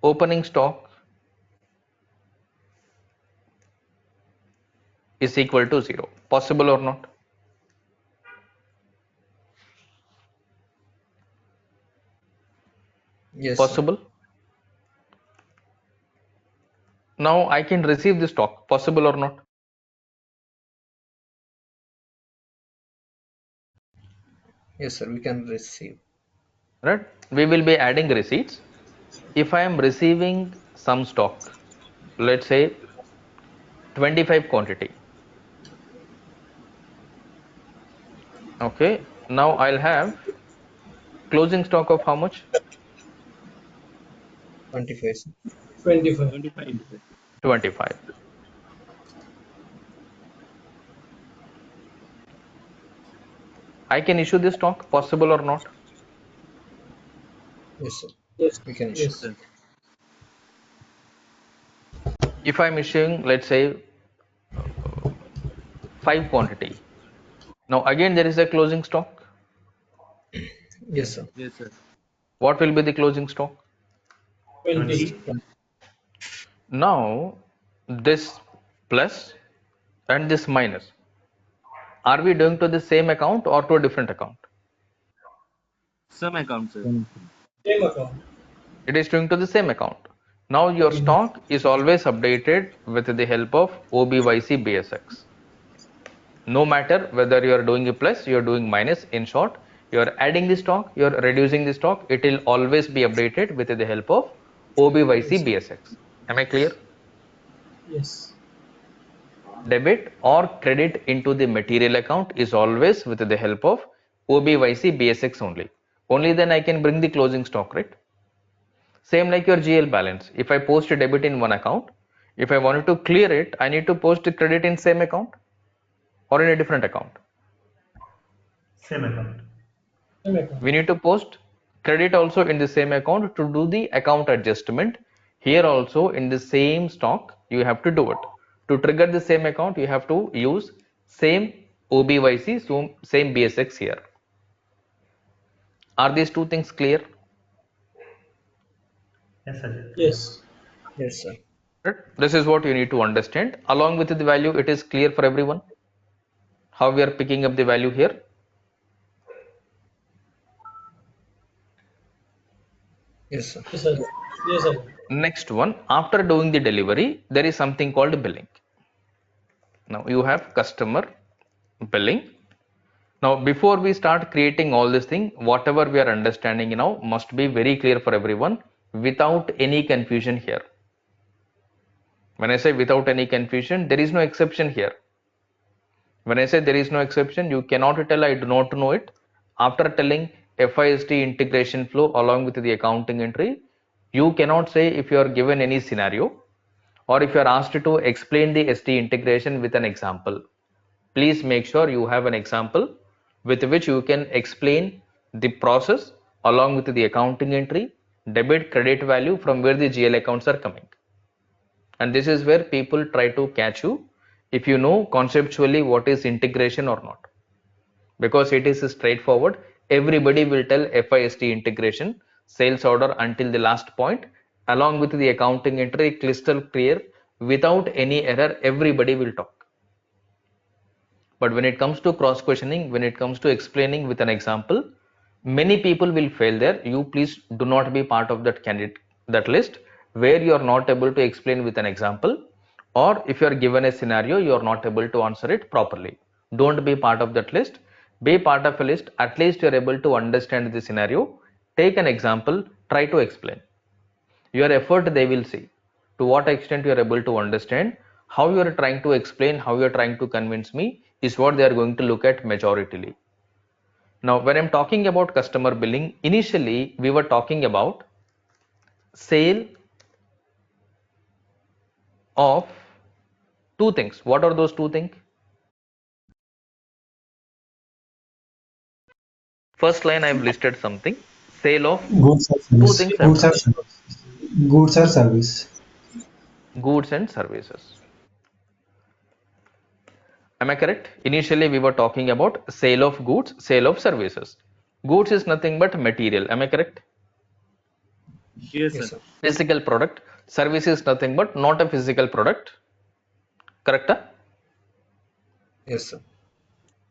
opening stock is equal to 0, possible or not? Yes, sir. Possible. Now I can receive the stock, possible or not? Yes, sir. We can receive. Right? We will be adding receipts. If I am receiving some stock, let's say 25 quantity. Okay, now I'll have closing stock of how much? 25, sir. 25. 25. 25. I can issue this stock, possible or not? Yes, sir. Yes. We can issue. Yes. Sir. If I'm issuing, let's say 5 quantity. Now again there is a closing stock. Yes, sir. Yes, sir. What will be the closing stock? 20. Now this plus and this minus, are we doing to the same account or to a different account? Some account, sir. Same account. It is doing to the same account. Now your stock is always updated with the help of OBYC BSX. No matter whether you are doing a plus, you are doing minus, in short, you are adding the stock, you are reducing the stock, it will always be updated with the help of OBYC BSX. Am I clear? Yes. Debit or credit into the material account is always with the help of OBYC BSX only. Only then I can bring the closing stock, right? Same like your GL balance. If I post a debit in one account, if I wanted to clear it, I need to post a credit in same account or in a different account. Same account. Same account. We need to post credit also in the same account to do the account adjustment. Here also in the same stock, you have to do it. To trigger the same account, you have to use same OBYC, so same BSX here. Are these two things clear? Yes, Ajay. Yes. Yes, sir. Right? This is what you need to understand. Along with the value, it is clear for everyone how we are picking up the value here. Yes, sir. Yes, sir. Yes, sir. Next one, after doing the delivery, there is something called billing. Now you have customer billing. Now before we start creating all this thing, whatever we are understanding now must be very clear for everyone without any confusion here. When I say without any confusion, there is no exception here. When I say there is no exception, you cannot tell I do not know it. After telling FIST integration flow along with the accounting entry, you cannot say if you are given any scenario or if you are asked to explain the ST integration with an example. Please make sure you have an example with which you can explain the process along with the accounting entry, debit, credit value from where the GL accounts are coming. And this is where people try to catch you if you know conceptually what is integration or not. Because it is straightforward, everybody will tell FIST integration, sales order until the last point, along with the accounting entry, crystal clear, without any error, everybody will talk. But when it comes to cross questioning, when it comes to explaining with an example, many people will fail there. You please do not be part of that candidate, that list where you are not able to explain with an example, or if you are given a scenario, you are not able to answer it properly. Don't be part of that list. Be part of a list. At least you are able to understand the scenario. Take an example. Try to explain. Your effort they will see to what extent you are able to understand, how you are trying to explain, how you are trying to convince me is what they are going to look at majoritarily. Now when I'm talking about customer billing, initially we were talking about sale of two things. What are those two things? First line I've listed something, sale of Goods or two service. things I've Goods or told, service. Goods or service. goods and services. Am I correct? Initially we were talking about sale of goods, sale of services. Goods is nothing but material. Am I correct? Yes, Yes, sir. sir. Physical product. Service is nothing but not a physical product. Correct? Huh? Yes, sir.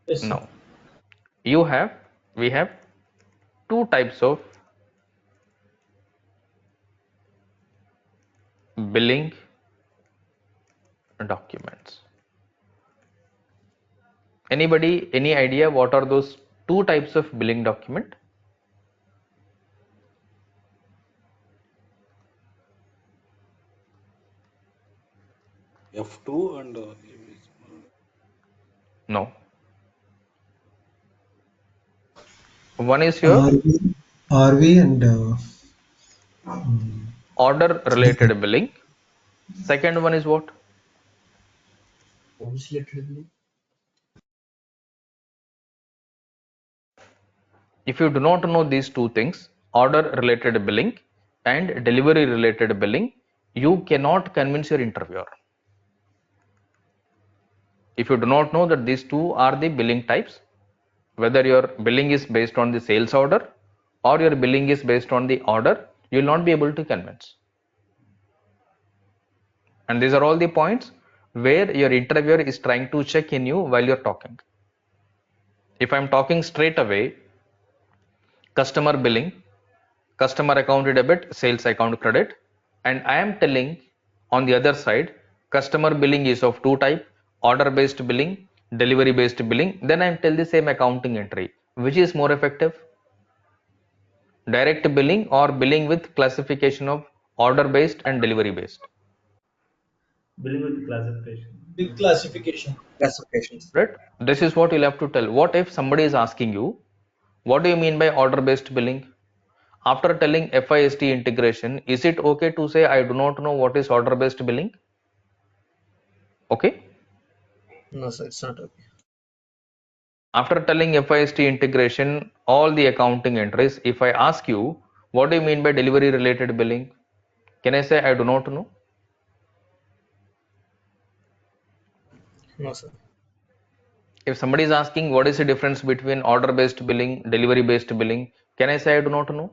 Yes, sir. Now we have two types of billing documents. Anybody, any idea what are those two types of billing document? F2 and No. One is your RV and order related billing. Second one is what? If you do not know these two things, order related billing and delivery related billing, you cannot convince your interviewer. If you do not know that these two are the billing types, whether your billing is based on the sales order or your billing is based on the order, you will not be able to convince. And these are all the points where your interviewer is trying to check in you while you're talking. If I'm talking straight away, customer billing, customer account debit, sales account credit, and I am telling on the other side, customer billing is of two type, order based billing, delivery based billing, then I am tell the same accounting entry. Which is more effective? Direct billing or billing with classification of order based and delivery based? Billing with classification. Big classification. Classifications. Right? This is what you'll have to tell. What if somebody is asking you, what do you mean by order based billing? After telling FIST integration, is it okay to say I do not know what is order based billing? Okay. No, sir, it's not okay. After telling FIST integration, all the accounting entries, if I ask you, what do you mean by delivery related billing? Can I say I do not know? No, sir. If somebody is asking what is the difference between order based billing, delivery based billing, can I say I do not know?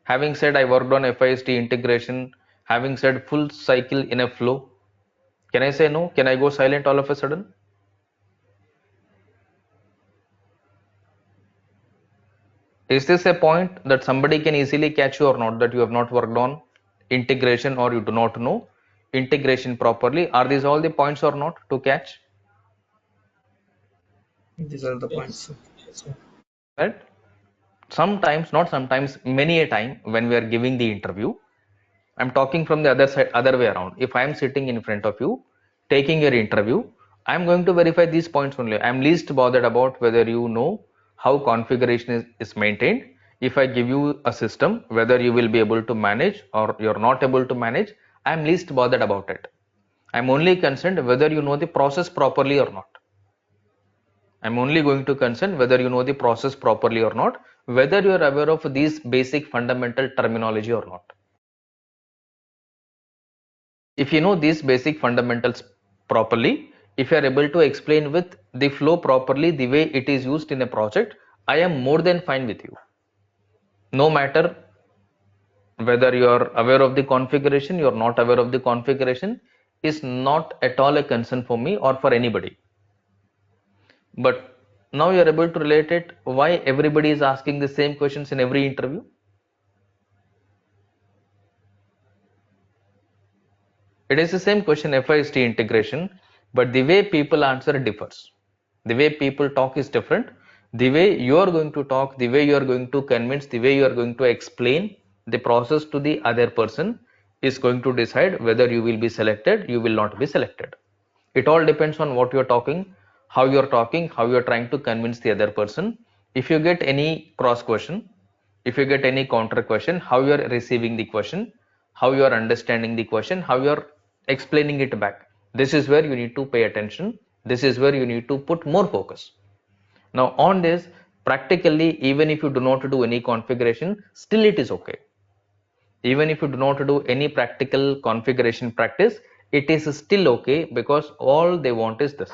Having said I worked on FIST integration, having said full cycle in a flow, can I say no? Can I go silent all of a sudden? Is this a point that somebody can easily catch you or not, that you have not worked on integration or you do not know integration properly? Are these all the points or not to catch? These are the points, Yes. sir. Right? Sometimes, not sometimes, many a time when we are giving the interview, I'm talking from the other side, other way around. If I'm sitting in front of you, taking your interview, I'm going to verify these points only. I'm least bothered about whether you know how configuration is maintained. If I give you a system, whether you will be able to manage or you're not able to manage, I'm least bothered about it. I'm only concerned whether you know the process properly or not. I'm only going to concern whether you know the process properly or not, whether you're aware of these basic fundamental terminology or not. If you know these basic fundamentals properly, if you are able to explain with the flow properly the way it is used in a project, I am more than fine with you. No matter whether you are aware of the configuration, you are not aware of the configuration, is not at all a concern for me or for anybody. But now you are able to relate it why everybody is asking the same questions in every interview. It is the same question, FIST integration, but the way people answer differs. The way people talk is different. The way you are going to talk, the way you are going to convince, the way you are going to explain the process to the other person is going to decide whether you will be selected, you will not be selected. It all depends on what you are talking, how you are trying to convince the other person. If you get any cross question, if you get any counter question, how you are receiving the question, how you are understanding the question, how you are explaining it back. This is where you need to pay attention. This is where you need to put more focus. Now on this, practically, even if you do not do any configuration, still it is okay. Even if you do not do any practical configuration practice, it is still okay, because all they want is this.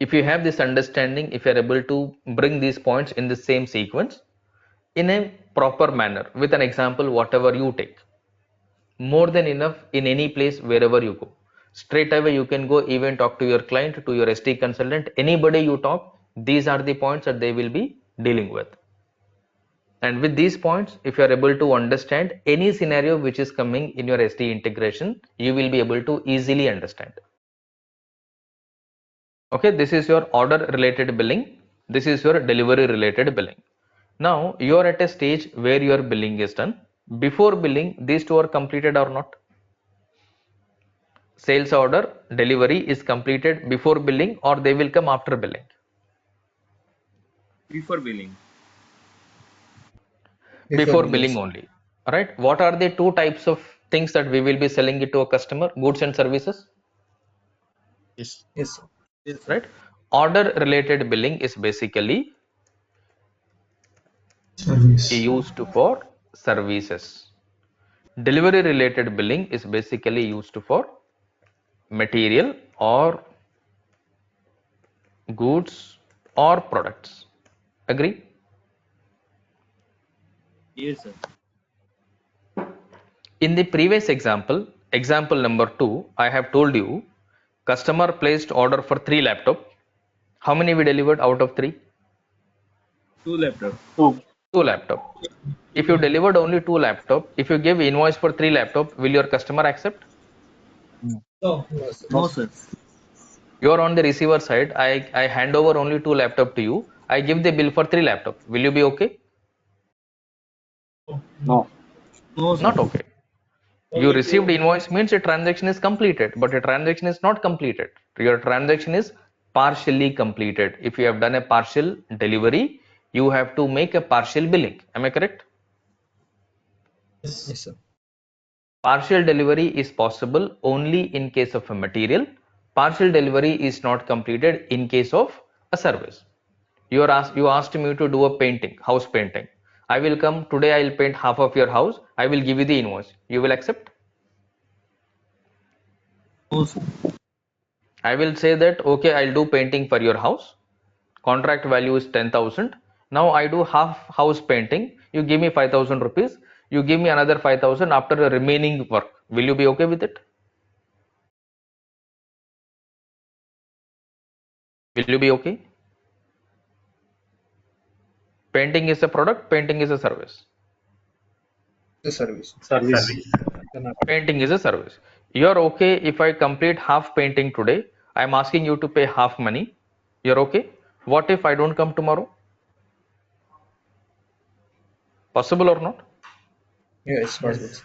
If you have this understanding, if you are able to bring these points in the same sequence in a proper manner with an example, whatever you take, more than enough in any place wherever you go. Straight away you can go even talk to your client, to your ST consultant, anybody you talk, these are the points that they will be dealing with. And with these points, if you are able to understand any scenario which is coming in your ST integration, you will be able to easily understand. Okay, this is your order related billing. This is your delivery related billing. Now you are at a stage where your billing is done. Before billing, these two are completed or not? Sales order, delivery is completed before billing, or they will come after billing? Before billing. Before Before billing, billing sir. only. Right? What are the two types of things that we will be selling it to a customer? Goods and services. Yes. Yes, sir. Yes, sir. Right? Order related billing is basically Service. used for services. Delivery related billing is basically used for material or goods or products. Agree? Yes, sir. In the previous example, example number 2, I have told you customer placed order for 3 laptop. How many we delivered out of 3? 2 laptop. 2 laptop. If you delivered only 2 laptop, if you give invoice for 3 laptop, will your customer accept? No. No. No, sir. No, sir. You are on the receiver side. I hand over only 2 laptop to you. I give the bill for 3 laptop. Will you be okay? No. No, sir. Not okay. You Only received two. invoice means a transaction is completed, but a transaction is not completed. Your transaction is partially completed. If you have done a partial delivery, you have to make a partial billing. Am I correct? Yes, sir. Partial delivery is possible only in case of a material. Partial delivery is not completed in case of a service. You asked me to do a painting, house painting. I will come today, I will paint half of your house, I will give you the invoice. You will accept? No, sir. I will say that, okay, I'll do painting for your house. Contract value is 10,000. Now I do half house painting. You give me 5,000 rupees. You give me another 5,000 after the remaining work. Will you be okay with it? Will you be okay? Painting is a product, painting is a service. The service. Service. Painting is a service. You're okay if I complete half painting today. I'm asking you to pay half money. You're okay? What if I don't come tomorrow? Possible or not? Yeah, it's possible. Yes.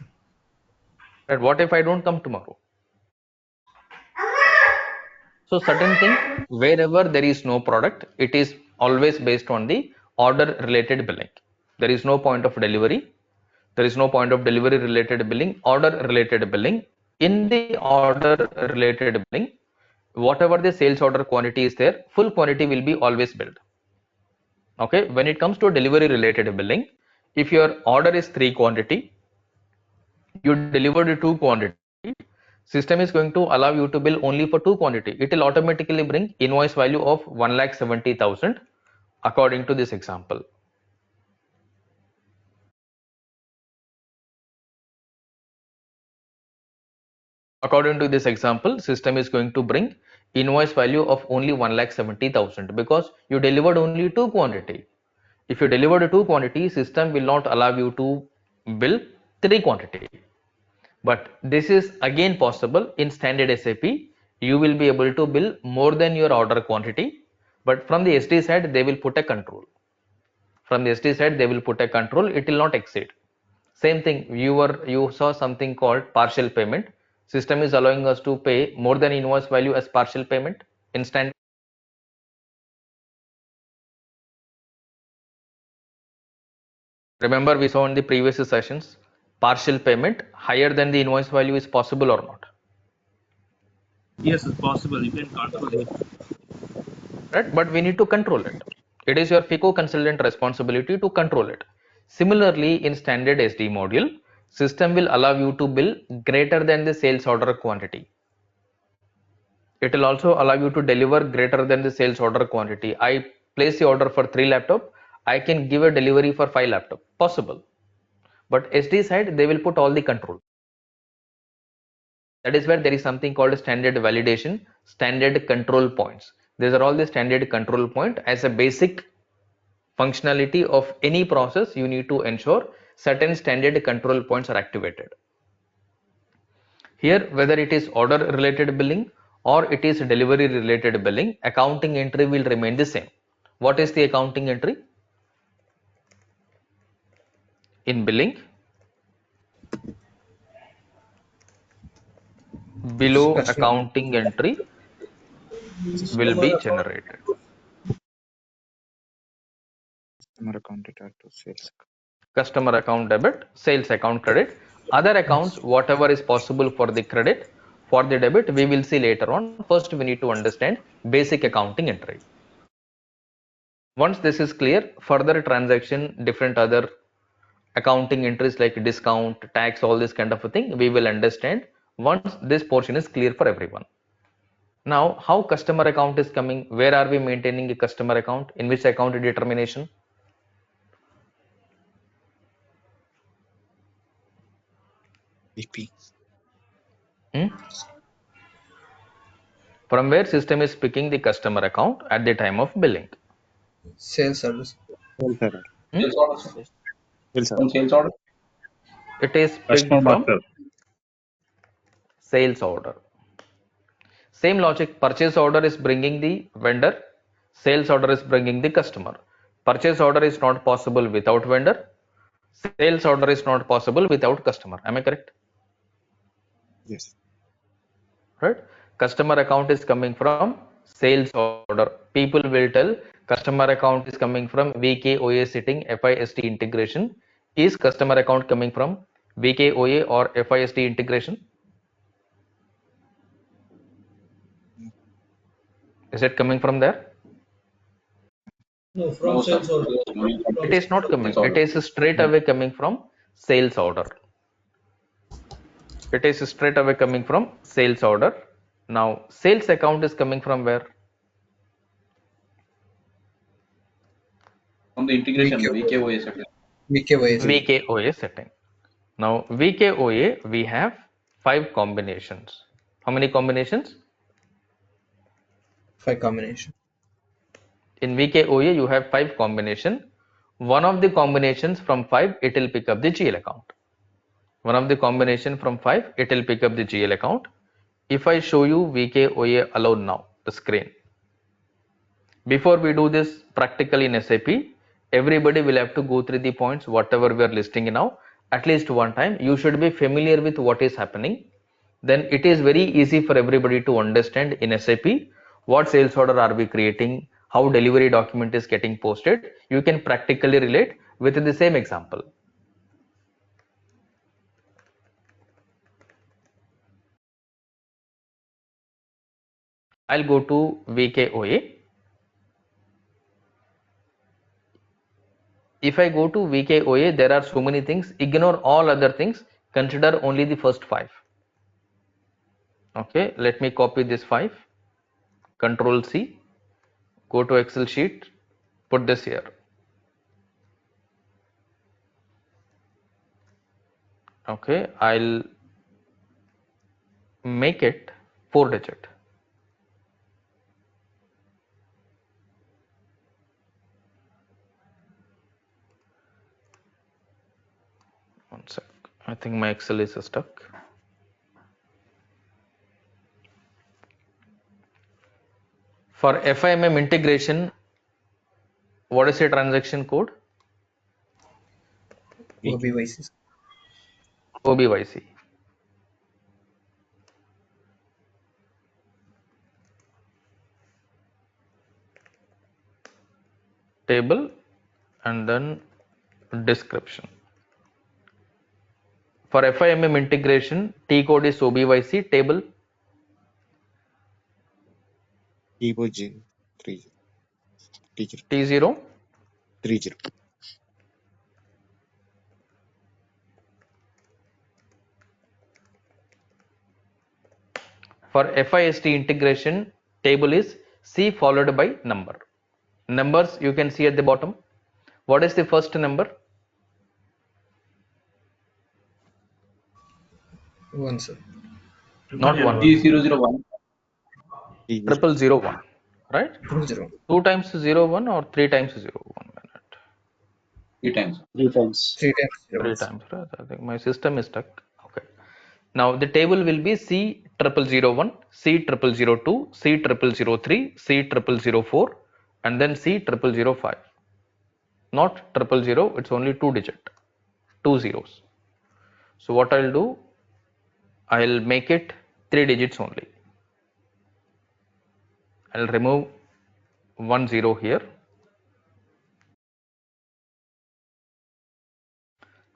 And what if I don't come tomorrow? So certain thing, wherever there is no product, it is always based on the order related billing. There is no point of delivery. There is no point of delivery related billing, order related billing. In the order related billing, whatever the sales order quantity is there, full quantity will be always billed. Okay, when it comes to delivery related billing, if your order is 3 quantity, you delivered 2 quantity, system is going to allow you to bill only for 2 quantity. It will automatically bring invoice value of 1,70,000 according to this example. According to this example, system is going to bring invoice value of only 1,70,000 because you delivered only 2 quantity. If you delivered 2 quantity, system will not allow you to bill 3 quantity. But this is again possible in standard SAP. You will be able to bill more than your order quantity, but from the SD side, they will put a control. From the SD side, they will put a control. It will not exceed. Same thing. You saw something called partial payment. System is allowing us to pay more than invoice value as partial payment in standard. Remember, we saw in the previous sessions, partial payment higher than the invoice value is possible or not. Yes, it's possible. You can control it. Right? But we need to control it. It is your FICO consultant responsibility to control it. Similarly, in standard SD module, system will allow you to bill greater than the sales order quantity. It will also allow you to deliver greater than the sales order quantity. I place the order for 3 laptop, I can give a delivery for 5 laptop. Possible. But SD side, they will put all the control. That is where there is something called standard validation, standard control points. These are all the standard control point. As a basic functionality of any process, you need to ensure certain standard control points are activated. Here, whether it is order related billing or it is delivery related billing, accounting entry will remain the same. What is the accounting entry? In billing, below Customer. accounting entry will Customer be account. generated. Customer account data to sales. Customer account debit, sales account credit, other accounts, whatever is possible for the credit, for the debit, we will see later on. First, we need to understand basic accounting entry. Once this is clear, further transaction, different other accounting entries like discount, tax, all this kind of a thing, we will understand once this portion is clear for everyone. Now, how customer account is coming? Where are we maintaining a customer account? In which account determination? BP. Hmm? From where system is picking the customer account at the time of billing? Sales service. Sales error. Hmm? Sales error. It is picked Customer from master. sales order. Same logic, purchase order is bringing the vendor, sales order is bringing the customer. Purchase order is not possible without vendor, sales order is not possible without customer. Am I correct? Yes. Right? Customer account is coming from sales order. People will tell customer account is coming from VKOA sitting FIST integration. Is customer account coming from VKOA or FIST integration? Is it coming from there? No, from sales order. It is not coming. It is straight away coming from sales order. It is straight away coming from sales order. Now, sales account is coming from where? From the integration, VKOA. VKOA setting. VKOA setting. VKOA setting. Now, VKOA, we have 5 combinations. How many combinations? 5 combination. In VKOA, you have 5 combination. One of the combinations from 5, it will pick up the GL account. One of the combination from 5, it will pick up the GL account. If I show you VKOA alone now, the screen. Before we do this practically in SAP, everybody will have to go through the points, whatever we are listing now, at least one time. You should be familiar with what is happening. Then it is very easy for everybody to understand in SAP what sales order are we creating, how delivery document is getting posted. You can practically relate with the same example. I'll go to VKOA. If I go to VKOA, there are so many things. Ignore all other things. Consider only the first 5. Okay, let me copy this 5. Control C. Go to Excel sheet. Put this here. Okay, I'll make it 4 digit. One sec. I think my Excel is stuck. For FIMM integration, what is the transaction code? OBYC. OBYC. Table and then description. For FIMM integration, T code is OBYC, table Keyboard 30. T0. 30. For FIST integration, table is C followed by number. Numbers you can see at the bottom. What is the first number? 1, sir. Not 1. G001. 0001. Right? 0. 2 times 01 or 3 times 01? 3 times. 3 times. 3 times 0. 3 times, right? I think my system is stuck. Okay. Now the table will be C 0001, C 0002, C 0003, C 0004, and then C 0005. Not 000, it's only 2 digit, 2 zeros. So what I'll do, I'll make it 3 digits only. I'll remove 1 0 here.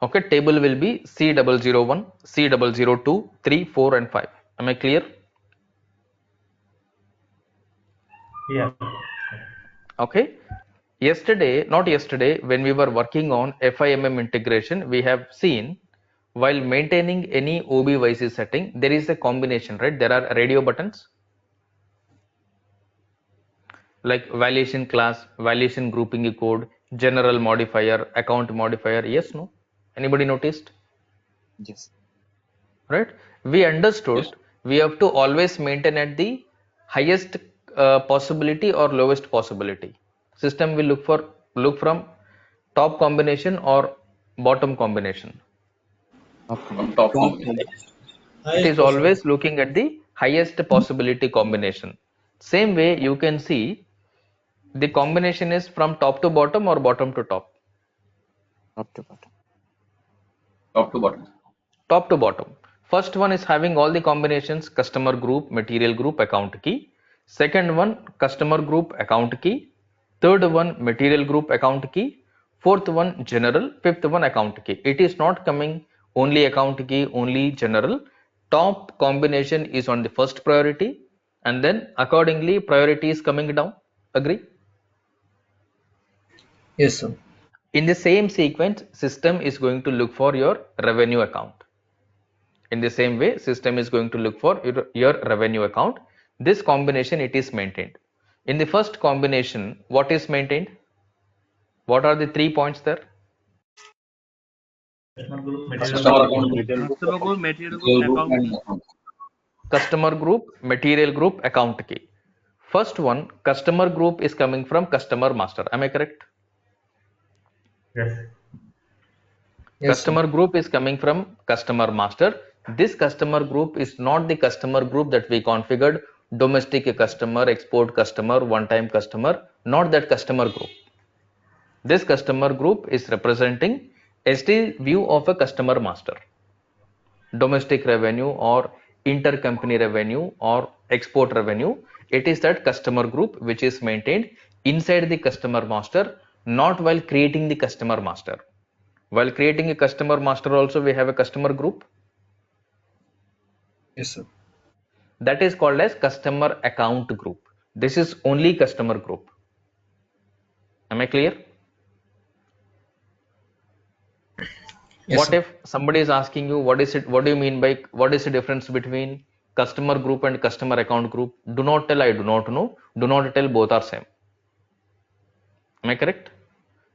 Okay, table will be C001, C002, 3, 4 and 5. Am I clear? Yeah. Okay. Not yesterday, when we were working on FIMM integration, we have seen while maintaining any OBYC setting, there is a combination, right? There are radio buttons like valuation class, valuation grouping code, general modifier, account modifier. Yes, no? Anybody noticed? Yes. Right? We understood Yes. we have to always maintain at the highest possibility or lowest possibility. System will look from top combination or bottom combination. From top combination. It Highest is possible. always looking at the highest possibility combination. Same way you can see the combination is from top to bottom or bottom to top. Top to bottom. Top to bottom. Top to bottom. First one is having all the combinations customer group, material group, account key. Second one customer group, account key. Third one material group, account key. Fourth one general. Fifth one account key. It is not coming only account key, only general. Top combination is on the first priority and then accordingly priority is coming down. Agree? Yes, sir. In the same sequence, system is going to look for your revenue account. In the same way, system is going to look for your revenue account. This combination, it is maintained. In the first combination, what is maintained? What are the 3 points there? Customer group, material Customer group, account, Customer group, material group, material group, account and key. account. Customer group, material group, account key. First one, customer group is coming from customer master. Am I correct? Yes. Yes, sir. Customer group is coming from customer master. This customer group is not the customer group that we configured: domestic customer, export customer, one-time customer, not that customer group. This customer group is representing SD view of a customer master. Domestic revenue or intercompany revenue or export revenue, it is that customer group which is maintained inside the customer master, not while creating the customer master. While creating a customer master also, we have a customer group. Yes, sir. That is called as customer account group. This is only customer group. Am I clear? Yes, What sir. if somebody is asking you, what is it? What do you mean by, what is the difference between customer group and customer account group? Do not tell I do not know. Do not tell both are same. Am I correct?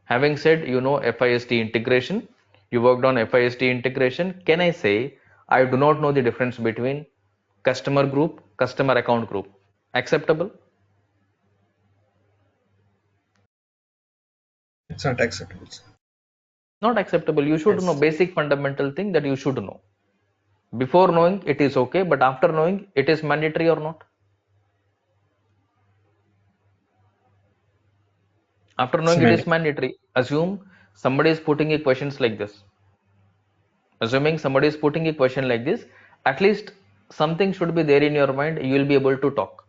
Having said you know FIST integration, you worked on FIST integration, can I say I do not know the difference between customer group, customer account group? Acceptable? It's not acceptable, sir. Not acceptable. You should know Yes. basic fundamental thing that you should know. Before knowing it is okay, but after knowing it is mandatory or not? After It's knowing it is mandatory. mandatory. Assume somebody is putting a questions like this. Assuming somebody is putting a question like this, at least something should be there in your mind. You will be able to talk.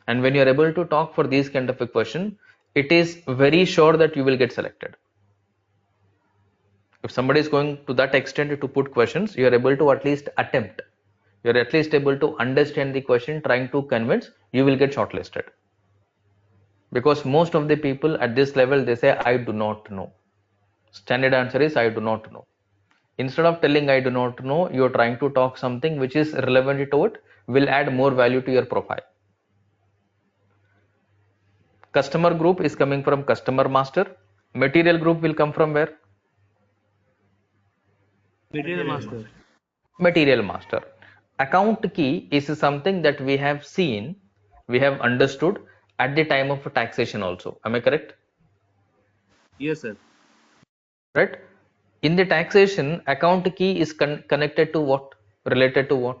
And when you are able to talk for these kind of a question, it is very sure that you will get selected. If somebody is going to that extent to put questions, you are able to at least attempt. You are at least able to understand the question, trying to convince, you will get shortlisted. Because most of the people at this level, they say, I do not know. Standard answer is, I do not know. Instead of telling I do not know, you are trying to talk something which is relevant to it, will add more value to your profile. Customer group is coming from customer master. Material group will come from where? Material master. Material master. Account key is something that we have seen, we have understood at the time of taxation also. Am I correct? Yes, sir. Right? In the taxation, account key is connected to what? Related to what?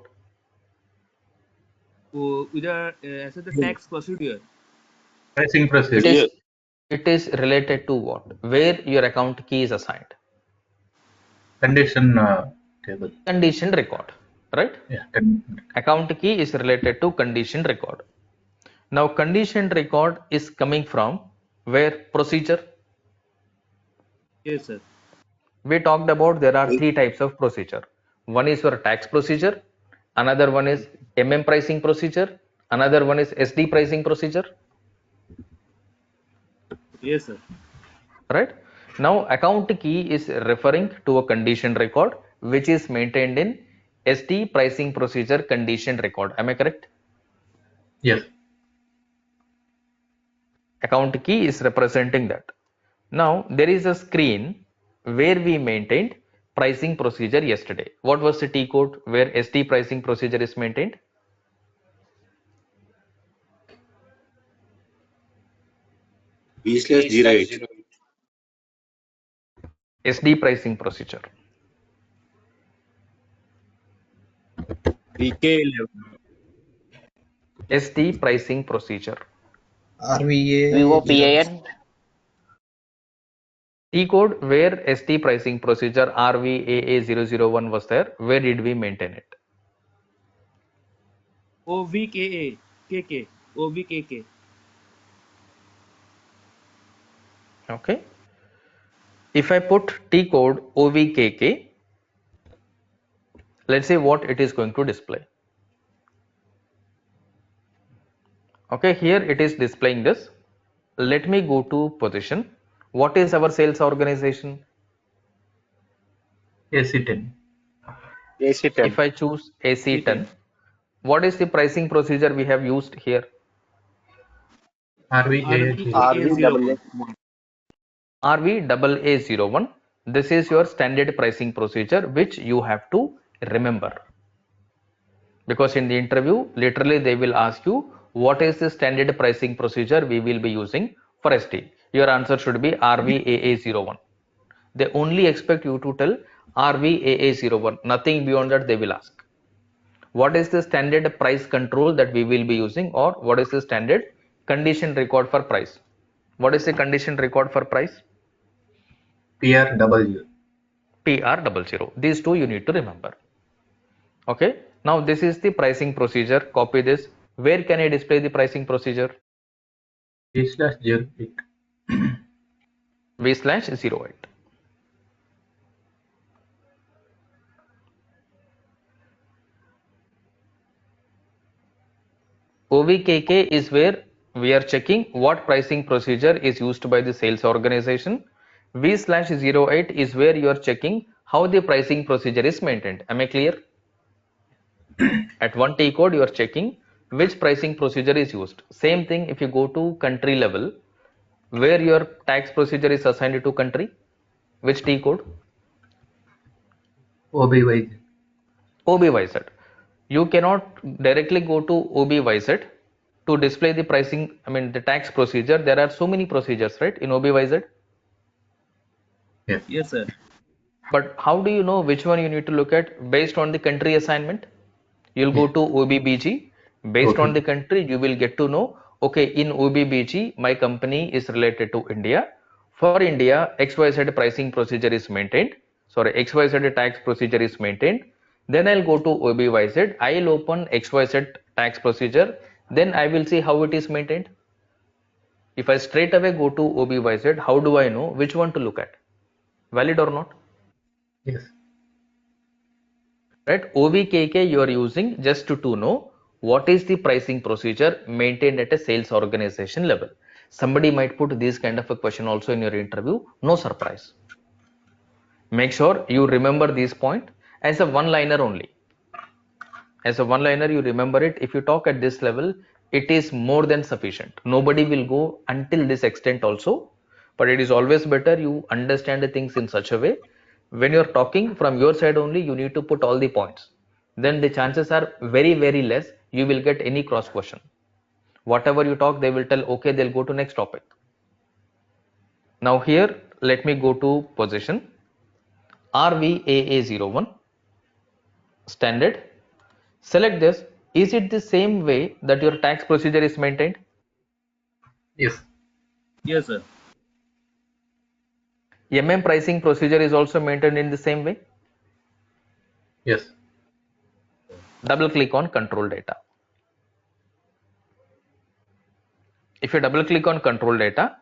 With as the tax procedure. Pricing It procedure. is it is related to what? Where your account key is assigned? Condition table. Condition record, right? Yeah. Account key is related to condition record. Now condition record is coming from where? Procedure. Yes, sir. We talked about there are three types of procedure. One is your tax procedure, another one is pricing procedure, another one is SD pricing procedure, Yes, sir. right? Now account key is referring to a condition record which is maintained in SD pricing procedure condition record. Am I correct? Yes. Account key is representing that. Now there is a screen where we maintained pricing procedure yesterday. What was the T code where SD pricing procedure is maintained? B/08. SD pricing procedure. VK11. SD pricing procedure. RVA 11. VOPAN. T code where SD pricing procedure RVAA001 was there. Where did we maintain it? OVKA. KK. OVKK. Okay. If I put T code OVKK, let's see what it is going to display. Okay, here it is displaying this. Let me go to position. What is our sales organization? AC10. AC10. If I choose AC10, C10. what is the pricing procedure we have used here? RVAA01. RVAA01. RVAA01. This is your standard pricing procedure which you have to remember. Because in the interview, literally they will ask you what is the standard pricing procedure we will be using for ST. Your answer should be RVAA01. They only expect you to tell RVAA01. Nothing beyond that they will ask. What is the standard price control that we will be using, or what is the standard condition record for price? What is the condition record for price? PR00. PR00. These two you need to remember. Okay. Now this is the pricing procedure. Copy this. Where can I display the pricing procedure? V/08. V/08. OVKK is where we are checking what pricing procedure is used by the sales organization. V/08 is where you are checking how the pricing procedure is maintained. Am I clear? At one T code, you are checking which pricing procedure is used. Same thing if you go to country level, where your tax procedure is assigned to country. Which T code? OBY. OBYZ. You cannot directly go to OBYZ to display the pricing, the tax procedure. There are so many procedures, right, in OBYZ. Yes, sir. But how do you know which one you need to look at based on the country assignment? You'll go to OBBG. Based on the country, you will get to know, okay, in OBBG, my company is related to India. For India, XYZ pricing procedure is maintained. Sorry, XYZ tax procedure is maintained. Then I'll go to OBYZ. I'll open XYZ tax procedure. Then I will see how it is maintained. If I straight away go to OBYZ, how do I know which one to look at? Valid or not? Yes. Right? OVKK you are using just to know what is the pricing procedure maintained at a sales organization level. Somebody might put this kind of a question also in your interview. No surprise. Make sure you remember this point as a one-liner only. As a one-liner, you remember it. If you talk at this level, it is more than sufficient. Nobody will go until this extent also, but it is always better you understand the things in such a way. When you're talking from your side only, you need to put all the points. Then the chances are very, very less you will get any cross question. Whatever you talk, they will tell, okay, they'll go to next topic. Now here, let me go to position RVAA01 standard. Select this. Is it the same way that your tax procedure is maintained? Yes. Yes, sir. Pricing procedure is also maintained in the same way. Yes. Double click on control data. If you double click on control data,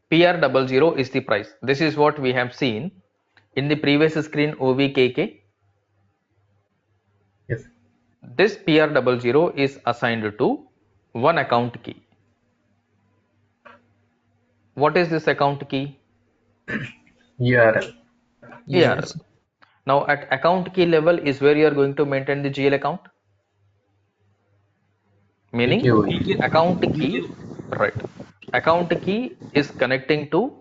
PR00 is the price. This is what we have seen in the previous screen OVKK. Yes. This PR00 is assigned to one account key. What is this account key? URL. URL. Now at account key level is where you are going to maintain the GL account. Meaning PKOE. account key, right? Account key is connecting to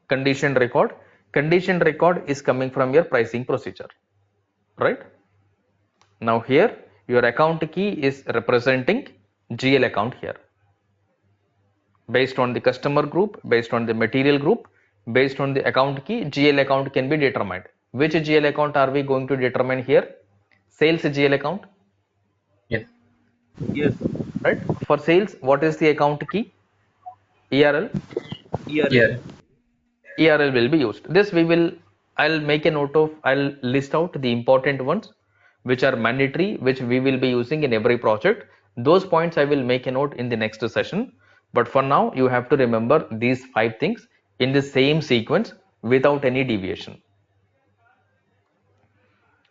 condition record. Condition record is coming from your pricing procedure, right? Now here your account key is representing GL account here. Based on the customer group, based on the material group, based on the account key, GL account can be determined. Which GL account are we going to determine here? Sales GL account. Yes. Yes. Right? For sales, what is the account key? ERL. ERL. ERL will be used. This I'll make a note of, I'll list out the important ones which are mandatory, which we will be using in every project. Those points I will make a note in the next session. But for now, you have to remember these 5 things in the same sequence without any deviation.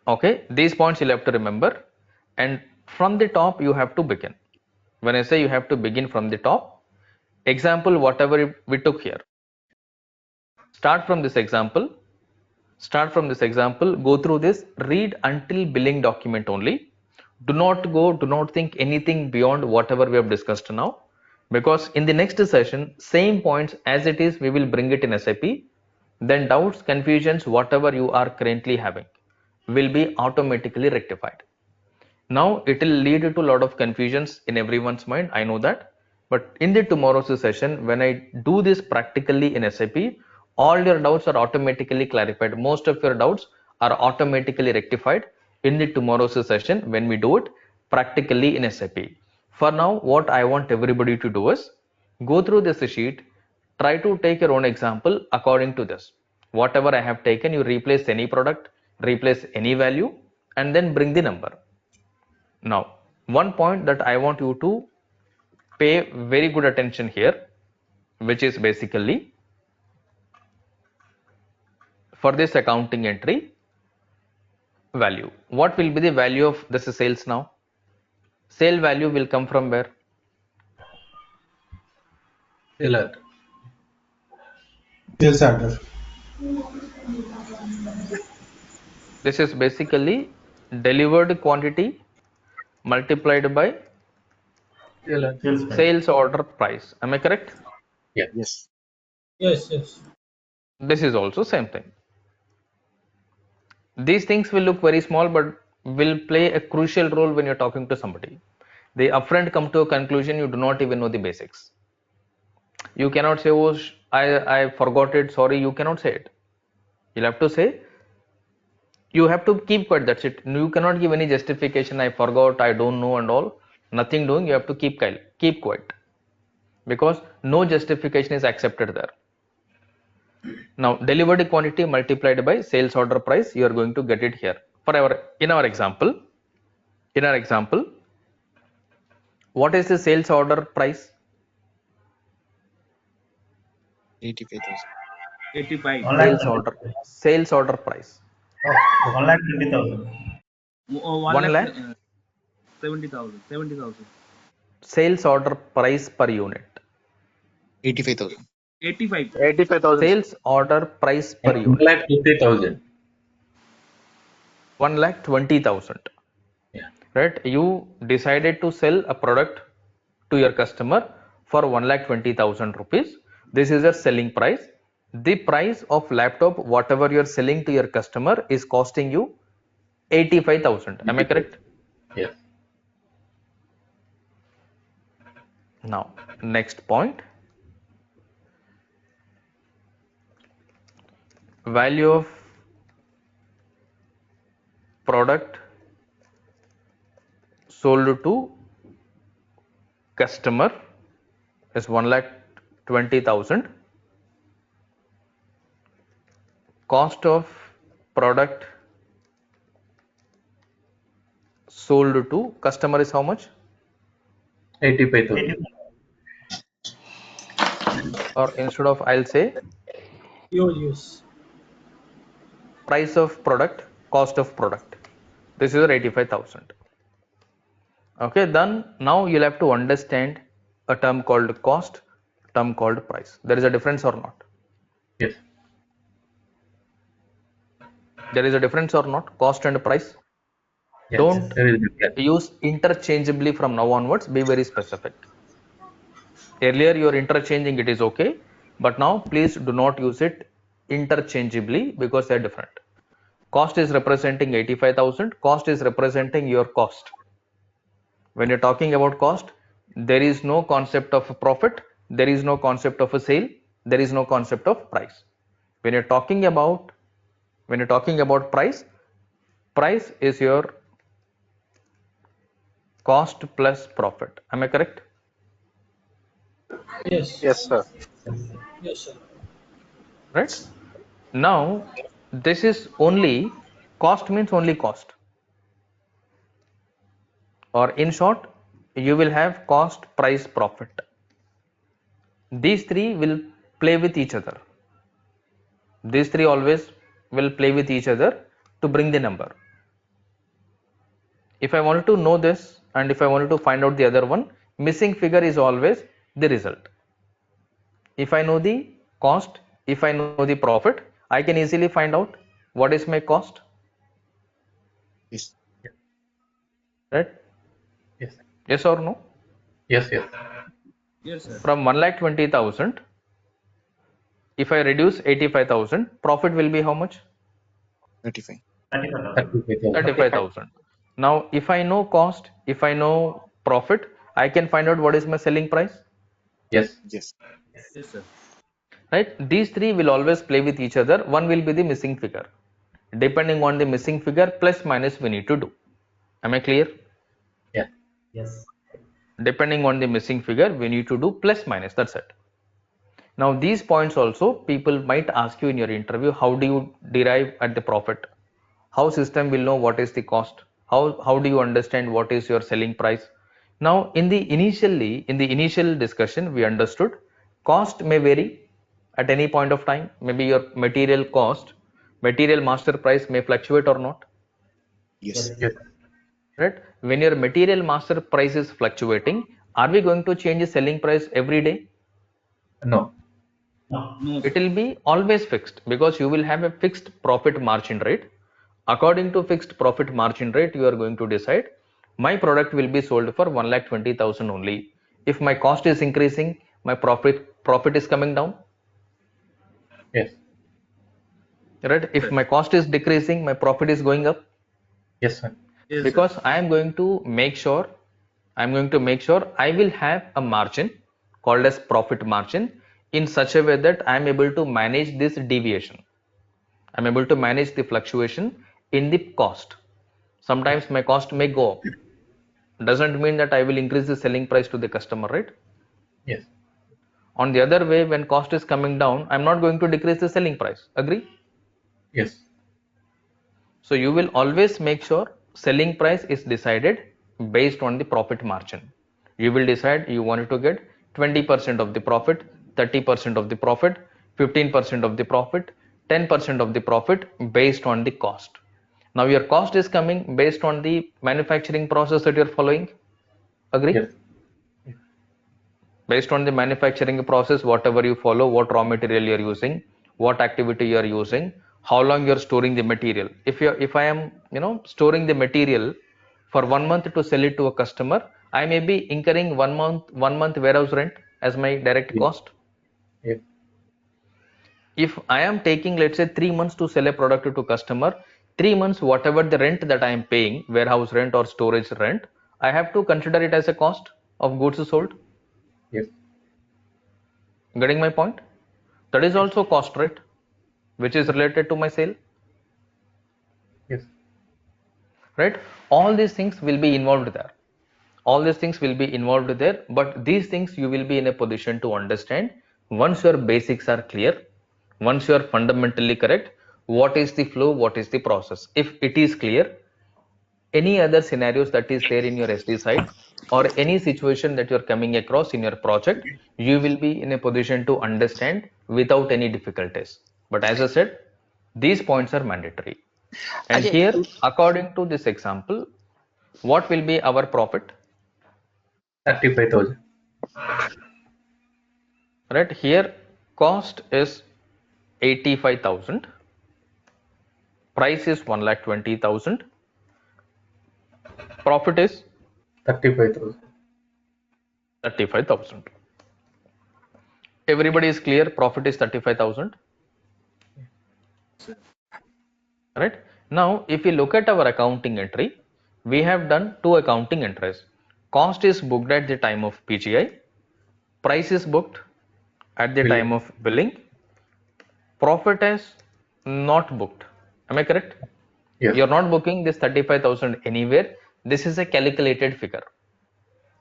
Okay, these points you'll have to remember, and from the top you have to begin. When I say you have to begin from the top, example whatever we took here, start from this example, go through this, read until billing document only. Do not think anything beyond whatever we have discussed now, because in the next session, same points as it is, we will bring it in SAP. Then doubts, confusions, whatever you are currently having will be automatically rectified. Now it will lead to a lot of confusions in everyone's mind, I know that, but in the tomorrow's session, when I do this practically in SAP, all your doubts are automatically clarified. Most of your doubts are automatically rectified in the tomorrow's session when we do it practically in SAP. For now, what I want everybody to do is go through this sheet, try to take your own example according to this. Whatever I have taken, you replace any product, replace any value, and then bring the number. Now, one point that I want you to pay very good attention here, which is basically for this accounting entry value. What will be the value of this sales now? Sale value will come from where? Seller. Sales order. This is basically delivered quantity multiplied by Seller. Sales price. sales order price. Am I correct? Yeah. Yes. Yes, yes. This is also same thing. These things will look very small, but will play a crucial role when you're talking to somebody. They upfront come to a conclusion, you do not even know the basics. You cannot say, oh, I forgot it, sorry. You cannot say it. You'll have to say, you have to keep quiet, that's it. You cannot give any justification, I forgot, I don't know and all. Nothing doing, you have to keep quiet. Because no justification is accepted there. Now, delivered quantity multiplied by sales order price, you are going to get it here. In our example, what is the sales order price? 85,000. 85. 1,20,000. Sales order price. 1,20,000. 1 1 lakh lakh 70,000. 70,000. sales order price per unit. 85,000. 85. 85,000. Sales order price per unit. 1,50,000. 1,20,000. Yeah. Right? You decided to sell a product to your customer for 1,20,000 rupees. This is your selling price. The price of laptop, whatever you are selling to your customer, is costing you 85,000. Am I correct? Yeah. Now, next point. Value of product sold to customer is 1,20,000. Cost of product sold to customer is how much? 85,000. Or instead of, I'll say Yes. price of product, cost of product. This is your 85,000. Okay, then now you'll have to understand a term called cost, term called price. There is a difference or not? Yes. There is a difference or not? Cost and price. Yes. Don't There is a difference. use interchangeably from now onwards. Be very specific. Earlier you are interchanging, it is okay, but now please do not use it interchangeably because they are different. Cost is representing 85,000. Cost is representing your cost. When you're talking about cost, there is no concept of profit, there is no concept of a sale, there is no concept of price. When you're talking about price, price is your cost plus profit. Am I correct? Yes. Yes, sir. Yes, sir. Right? Now, this is only cost, means only cost. Or in short, you will have cost, price, profit. These three will play with each other. These three always will play with each other to bring the number. If I wanted to know this and if I wanted to find out the other one, missing figure is always the result. If I know the cost, if I know the profit, I can easily find out what is my cost, Yes. right? Yes. Yes or no? Yes. Yes. Yes, sir. From 1,20,000, if I reduce 85,000, profit will be how much? 35. 35,000. 35,000. 35,000. Now, if I know cost, if I know profit, I can find out what is my selling price, Yes. Yes. Yes, sir. right? These three will always play with each other. One will be the missing figure. Depending on the missing figure, plus minus we need to do. Am I clear? Yeah. Yes. Depending on the missing figure, we need to do plus minus. That's it. Now, these points also people might ask you in your interview, how do you derive at the profit? How system will know what is the cost? How do you understand what is your selling price? Now, in the initial discussion, we understood cost may vary at any point of time. Maybe your material cost, material master price may fluctuate or not, Yes. Yes. Yes. right? When your material master price is fluctuating, are we going to change the selling price every day? No. No. No, It sir. will be always fixed because you will have a fixed profit margin rate. According to fixed profit margin rate, you are going to decide my product will be sold for 1,20,000 only. If my cost is increasing, my profit is coming down, Yes. right? If my cost is decreasing, my profit is going up, Yes, sir. Yes, sir. because I am going to make sure I will have a margin called as profit margin in such a way that I am able to manage this deviation. I'm able to manage the fluctuation in the cost. Sometimes my cost may go up. Doesn't mean that I will increase the selling price to the customer, right? Yes. On the other way, when cost is coming down, I'm not going to decrease the selling price. Agree? Yes. So you will always make sure selling price is decided based on the profit margin. You will decide you wanted to get 20% of the profit, 30% of the profit, 15% of the profit, 10% of the profit based on the cost. Now your cost is coming based on the manufacturing process that you're following. Agree? Yes. Based on the manufacturing process, whatever you follow, what raw material you're using, what activity you're using, how long you're storing the material. If I am storing the material for 1 month to sell it to a customer, I may be incurring 1 month warehouse rent as my direct Yes. cost. Yes. If I am taking, let's say, 3 months to sell a product to customer, 3 months whatever the rent that I am paying, warehouse rent or storage rent, I have to consider it as a cost of goods sold. Yes. Getting my point? That is Yes. also cost, right? Which is related to my sale, Yes. right? All these things will be involved there. All these things will be involved there, but these things you will be in a position to understand once your basics are clear, once you are fundamentally correct. What is the flow? What is the process? If it is clear, any other scenarios that is there in your SD site or any situation that you're coming across in your project, you will be in a position to understand without any difficulties. But as I said, these points are mandatory. And Ajay, here, according to this example, what will be our profit? 35,000. Right here, cost is 85,000, price is 1,20,000, profit is 35,000. 35,000. Everybody is clear, profit is 35,000. Right now, if we look at our accounting entry, we have done two accounting entries. Cost is booked at the time of PGI, price is booked at the time Billing. of billing, profit is not booked. Am I correct? Yes. You're not booking this 35,000 anywhere. This is a calculated figure.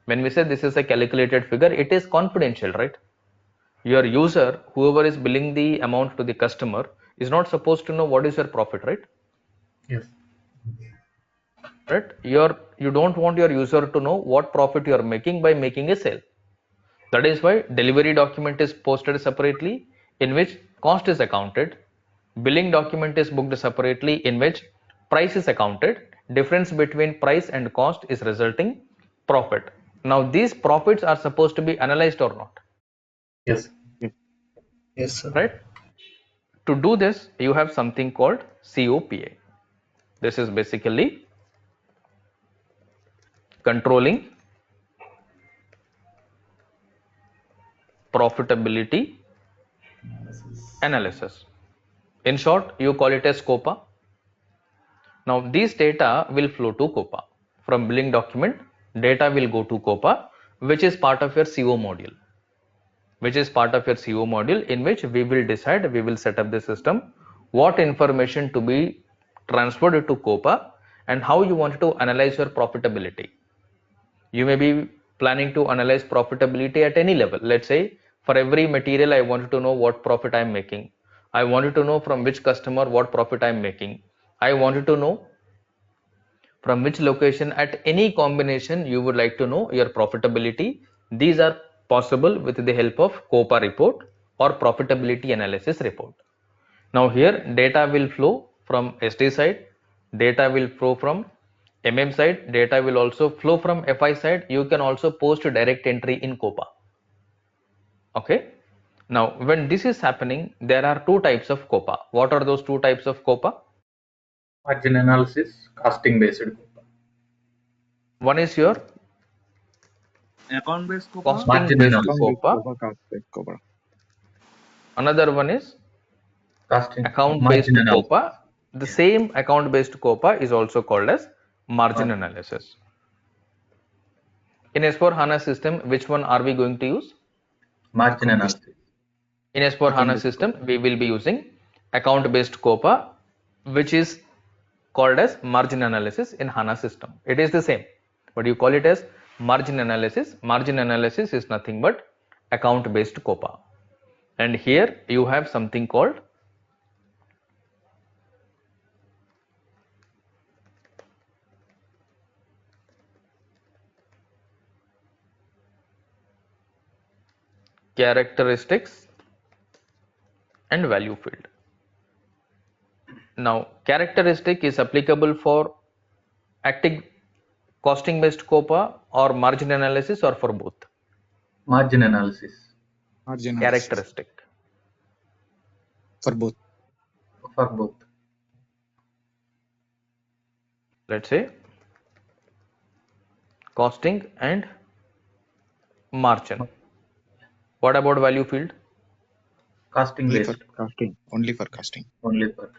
When we say this is a calculated figure, it is confidential, right? Your user, whoever is billing the amount to the customer, is not supposed to know what is your profit, right? Yes. Right? You don't want your user to know what profit you are making by making a sale. That is why delivery document is posted separately, in which cost is accounted. Billing document is booked separately, in which price is accounted. Difference between price and cost is resulting profit. Now these profits are supposed to be analyzed or not, Yes. Yes. Yes, sir. right? To do this, you have something called COPA. This is basically controlling profitability analysis. In short, you call it as COPA. Now, these data will flow to COPA. From billing document, data will go to COPA, which is part of your CO module. In which we will decide, we will set up the system, what information to be transferred to COPA and how you want to analyze your profitability. You may be planning to analyze profitability at any level. Let's say for every material, I wanted to know what profit I am making. I wanted to know from which customer what profit I am making. I wanted to know from which location. At any combination you would like to know your profitability. These are possible with the help of COPA report or profitability analysis report. Now here data will flow from SD side, data will flow from MM side, data will also flow from FI side. You can also post direct entry in COPA. Okay. Now when this is happening, there are two types of COPA. What are those two types of COPA? Margin analysis, costing based. One is your Account based COPA. costing Margin based analysis. COPA. Another one is Costing account based margin analysis. COPA. The same account based COPA is also called as margin analysis. In S4 HANA system, which one are we going to use? Margin analysis. In S4 HANA system, we will be using account based COPA, which is called as margin analysis in HANA system. It is the same, but you call it as margin analysis. Margin analysis is nothing but account based COPA. And here you have something called characteristics and value field. Now characteristic is applicable for acting costing based COPA or margin analysis, or for both? Margin analysis. Characteristic. For both. For both. Let's say costing and margin. What about value field? Costing Only based. for casting. Only for casting. Only for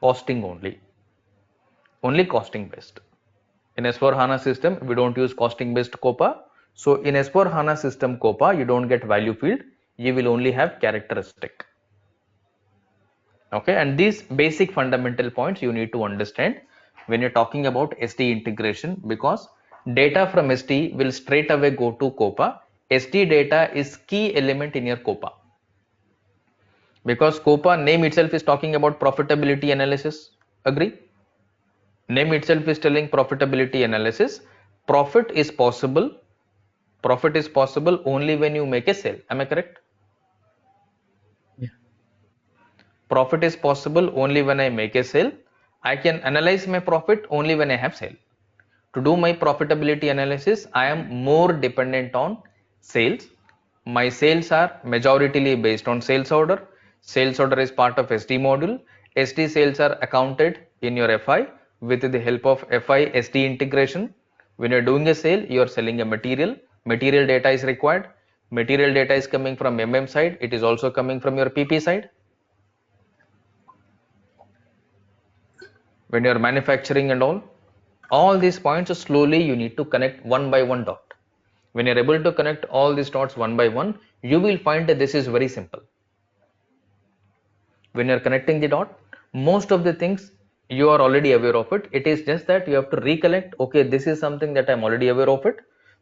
Costing only. Only costing based. In S4 HANA system, we don't use costing based COPA. So in S4 HANA system COPA, you don't get value field. You will only have characteristic. Okay, and these basic fundamental points you need to understand when you're talking about SD integration, because data from SD will straight away go to COPA. SD data is key element in your COPA, because COPA name itself is talking about profitability analysis. Agree? Name itself is telling profitability analysis. Profit is possible only when you make a sale. Am I correct? Yeah. Profit is possible only when I make a sale. I can analyze my profit only when I have sale. To do my profitability analysis, I am more dependent on sales. My sales are majoritarily based on sales order. Sales order is part of SD module. SD sales are accounted in your FI with the help of FI SD integration. When you're doing a sale, you're selling a material. Material data is required. Material data is coming from MM side. It is also coming from your PP side. When you're manufacturing and all these points slowly you need to connect one by one dot. When you're able to connect all these dots one by one, you will find that this is very simple. When you're connecting the dot, most of the things you are already aware of it. It is just that you have to recollect, okay, this is something that I'm already aware of it.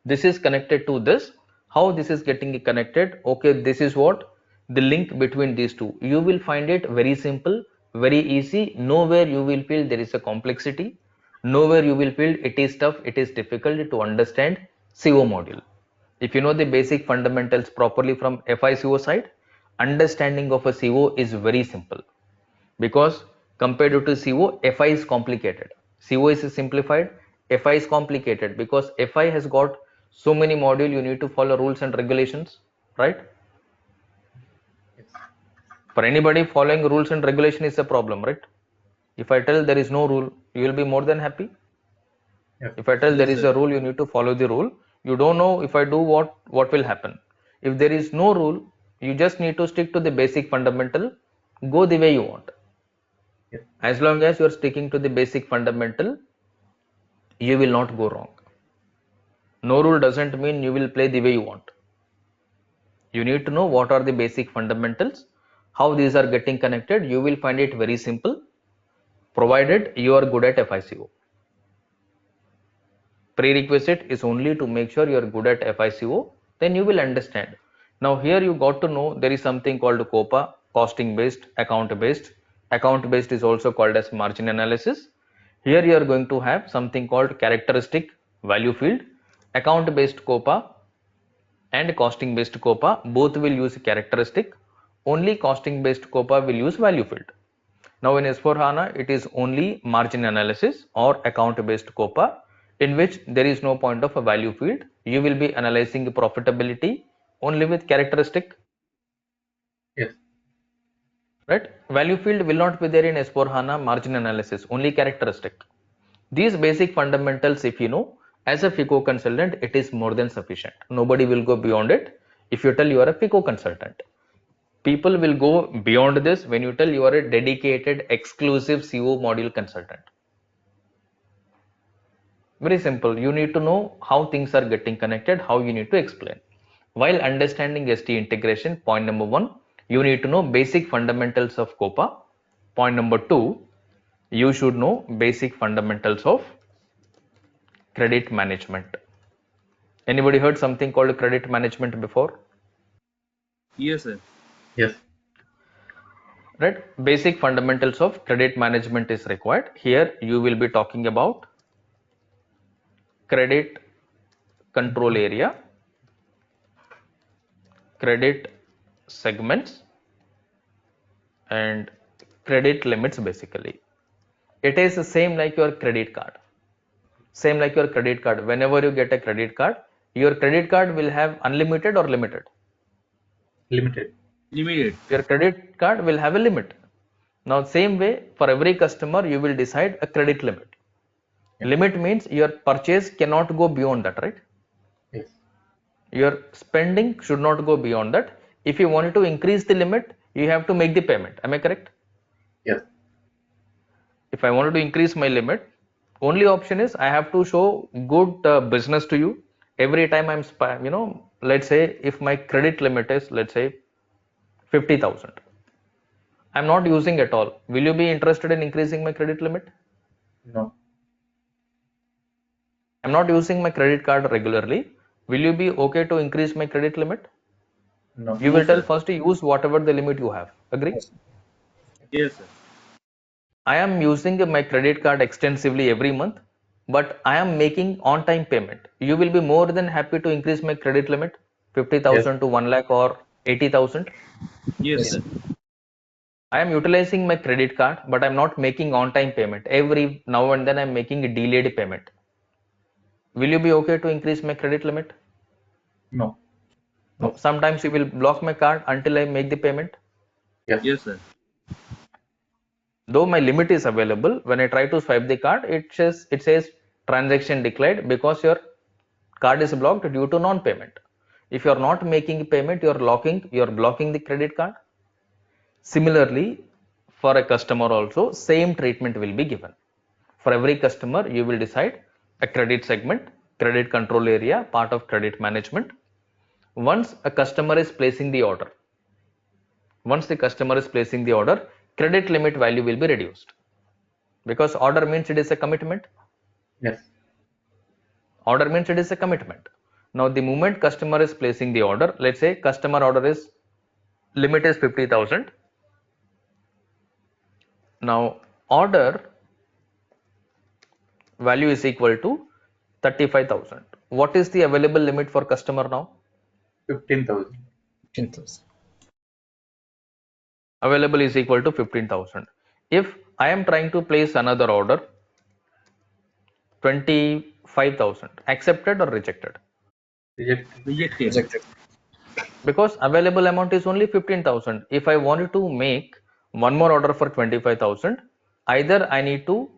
This is connected to this. How this is getting connected? Okay, this is what the link between these two. You will find it very simple, very easy. Nowhere you will feel there is a complexity. Nowhere you will feel it is tough, it is difficult to understand CO module. If you know the basic fundamentals properly from FICO side, understanding of a CO is very simple, because compared to CO, FI is complicated. CO is simplified, FI is complicated, because FI has got so many modules, you need to follow rules and regulations, right? yes. For anybody, following rules and regulation is a problem, right? If I tell there is no rule, you will be more than happy. Yes. If I tell there Yes, is sir. a rule, you need to follow the rule. You don't know if I do what will happen. If there is no rule, you just need to stick to the basic fundamental, go the way you want. Yes. As long as you are sticking to the basic fundamental, you will not go wrong. No rule doesn't mean you will play the way you want. You need to know what are the basic fundamentals, how these are getting connected. You will find it very simple, provided you are good at FICO. Prerequisite is only to make sure you are good at FICO, then you will understand. Now here you got to know there is something called COPA, costing based, account based. Account based is also called as margin analysis. Here you are going to have something called characteristic value field. Account based COPA and costing based COPA both will use characteristic. Only costing based COPA will use value field. Now in S4HANA, it is only margin analysis or account based COPA, in which there is no point of a value field. You will be analyzing profitability only with characteristic. Yes. Right? Value field will not be there in S4HANA margin analysis, only characteristic. These basic fundamentals, if you know, as a FICO consultant, it is more than sufficient. Nobody will go beyond it. If you tell you are a FICO consultant, people will go beyond this when you tell you are a dedicated exclusive CO module consultant. Very simple. You need to know how things are getting connected, how you need to explain. While understanding ST integration, point number 1, you need to know basic fundamentals of COPA. Point number 2, you should know basic fundamentals of credit management. Anybody heard something called credit management before? Yes, sir. Yes. Right? Basic fundamentals of credit management is required. Here you will be talking about credit control area, credit segments, and credit limits. Basically it is the same like your credit card. Whenever you get a credit card, your credit card will have unlimited or limited. Limited. Limited. Your credit card will have a limit. Now same way, for every customer you will decide a credit limit. Yeah. Limit means your purchase cannot go beyond that, right? Yes. Your spending should not go beyond that. If you want to increase the limit, you have to make the payment. Am I correct? Yes. If I wanted to increase my limit, only option is I have to show good business to you. Every time I'm let's say if my credit limit is, let's say, 50,000, I'm not using at all. Will you be interested in increasing my credit limit? No. I'm not using my credit card regularly. Will you be okay to increase my credit limit? No. You No, will tell sir. first to use whatever the limit you have. Agree? Yes, sir. I am using my credit card extensively every month, but I am making on time payment. You will be more than happy to increase my credit limit 50,000 to 1 lakh or 80,000. Yes, Yes. sir. I am utilizing my credit card, but I'm not making on time payment. Every now and then I'm making a delayed payment. Will you be okay to increase my credit limit? No. No. Sometimes you will block my card until I make the payment. Yes. Yes, sir. Though my limit is available, when I try to swipe the card, it says transaction declined because your card is blocked due to non-payment. If you are not making payment, you are blocking the credit card. Similarly, for a customer also, same treatment will be given. For every customer, you will decide a credit segment, credit control area, part of credit management. Once a customer is placing the order, credit limit value will be reduced, because order means it is a commitment. Yes. Order means it is a commitment. Now the moment customer is placing the order, let's say customer order is limit is 50,000. Now order value is equal to 35,000. What is the available limit for customer now? 15,000. 15,000. Available is equal to 15,000. If I am trying to place another order, 25,000, accepted or rejected? Rejected. Rejected. Rejected. because available amount is only 15,000. If I wanted to make one more order for 25,000, either I need to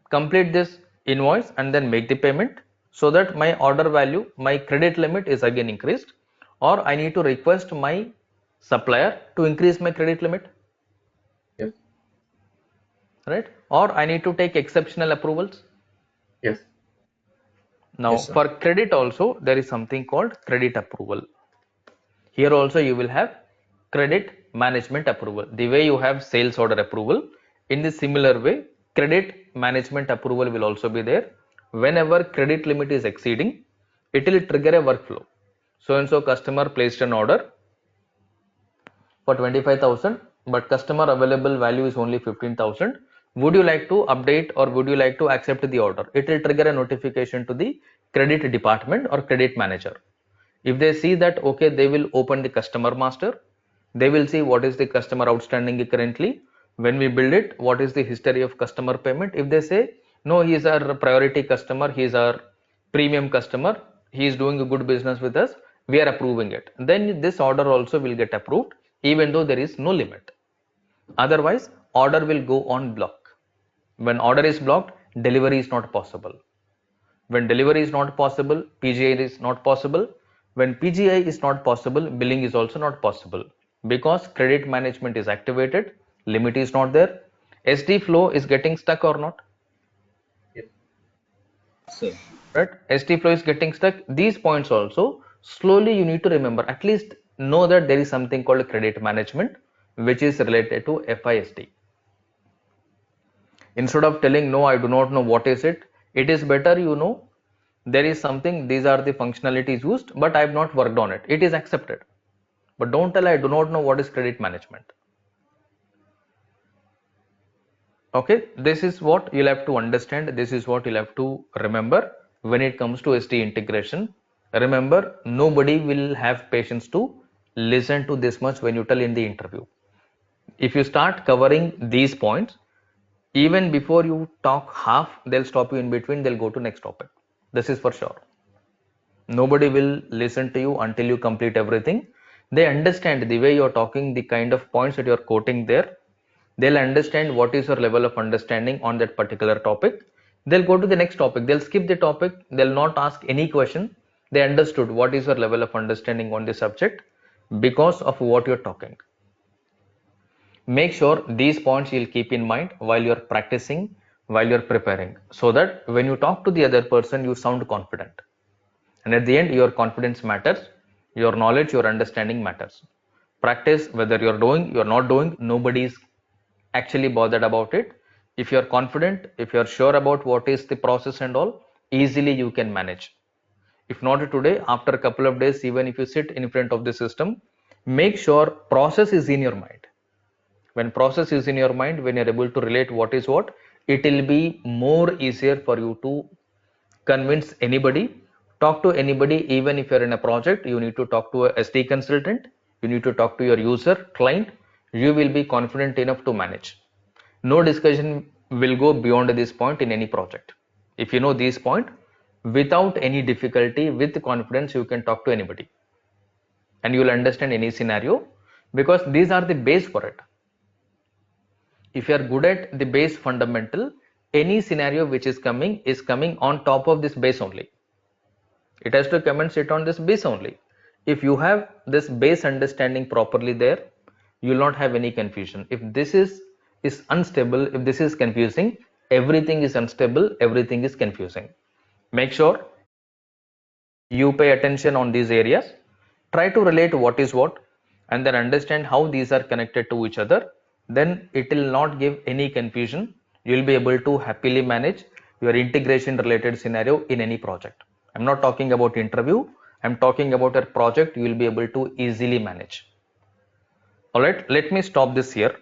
complete this invoice and then make the payment so that my order value, my credit limit is again increased, or I need to request my supplier to increase my credit limit, Yes. right? Or I need to take exceptional approvals. Yes. Now Yes, sir. for credit also there is something called credit approval. Here also you will have credit management approval. The way you have sales order approval, in the similar way credit management approval will also be there. Whenever credit limit is exceeding, it will trigger a workflow. So and so customer placed an order for 25,000, but customer available value is only 15,000. Would you like to update or would you like to accept the order? It will trigger a notification to the credit department or credit manager. If they see that, okay, they will open the customer master. They will see what is the customer outstanding currently. When we build it, what is the history of customer payment? If they say, no, he is our priority customer, he is our premium customer, he is doing a good business with us, we are approving it. Then this order also will get approved, even though there is no limit. Otherwise, order will go on block. When order is blocked, delivery is not possible. When delivery is not possible, PGI is not possible. When PGI is not possible, billing is also not possible, because credit management is activated, limit is not there, SD flow is getting stuck or not, Yes. Sir. right? SD flow is getting stuck. These points also slowly you need to remember, at least know that there is something called credit management which is related to FISD. Instead of telling no, I do not know what is it, it is better you know there is something, these are the functionalities used, but I have not worked on it. It is accepted. But don't tell I do not know what is credit management. Okay, this is what you'll have to understand. This is what you'll have to remember when it comes to SD integration. Remember, nobody will have patience to listen to this much when you tell in the interview. If you start covering these points, even before you talk half, they'll stop you in between, they'll go to next topic. This is for sure. Nobody will listen to you until you complete everything. They understand the way you're talking, the kind of points that you're quoting there. They'll understand what is your level of understanding on that particular topic. They'll go to the next topic. They'll skip the topic. They'll not ask any question. They understood what is your level of understanding on the subject because of what you're talking. Make sure these points you'll keep in mind while you're practicing, while you're preparing, so that when you talk to the other person, you sound confident. And at the end, your confidence matters, your knowledge, your understanding matters. Practice, whether you're doing, you're not doing, nobody is actually bothered about it. If you're confident, if you're sure about what is the process and all, easily you can manage. If not today, after a couple of days, even if you sit in front of the system, make sure process is in your mind. When process is in your mind, when you're able to relate what is what, it will be more easier for you to convince anybody, talk to anybody. Even if you're in a project, you need to talk to a SD consultant, you need to talk to your user, client, you will be confident enough to manage. No discussion will go beyond this point in any project. If you know this point, without any difficulty, with confidence, you can talk to anybody and you will understand any scenario, because these are the base for it. If you are good at the base fundamental, any scenario which is coming on top of this base only. It has to come and sit on this base only. If you have this base understanding properly there, you will not have any confusion. If this is unstable, if this is confusing, everything is unstable, everything is confusing. Make sure you pay attention on these areas, try to relate what is what, and then understand how these are connected to each other. Then it will not give any confusion. You will be able to happily manage your integration related scenario in any project. I'm not talking about interview, I'm talking about a project you will be able to easily manage. All right, let me stop this here.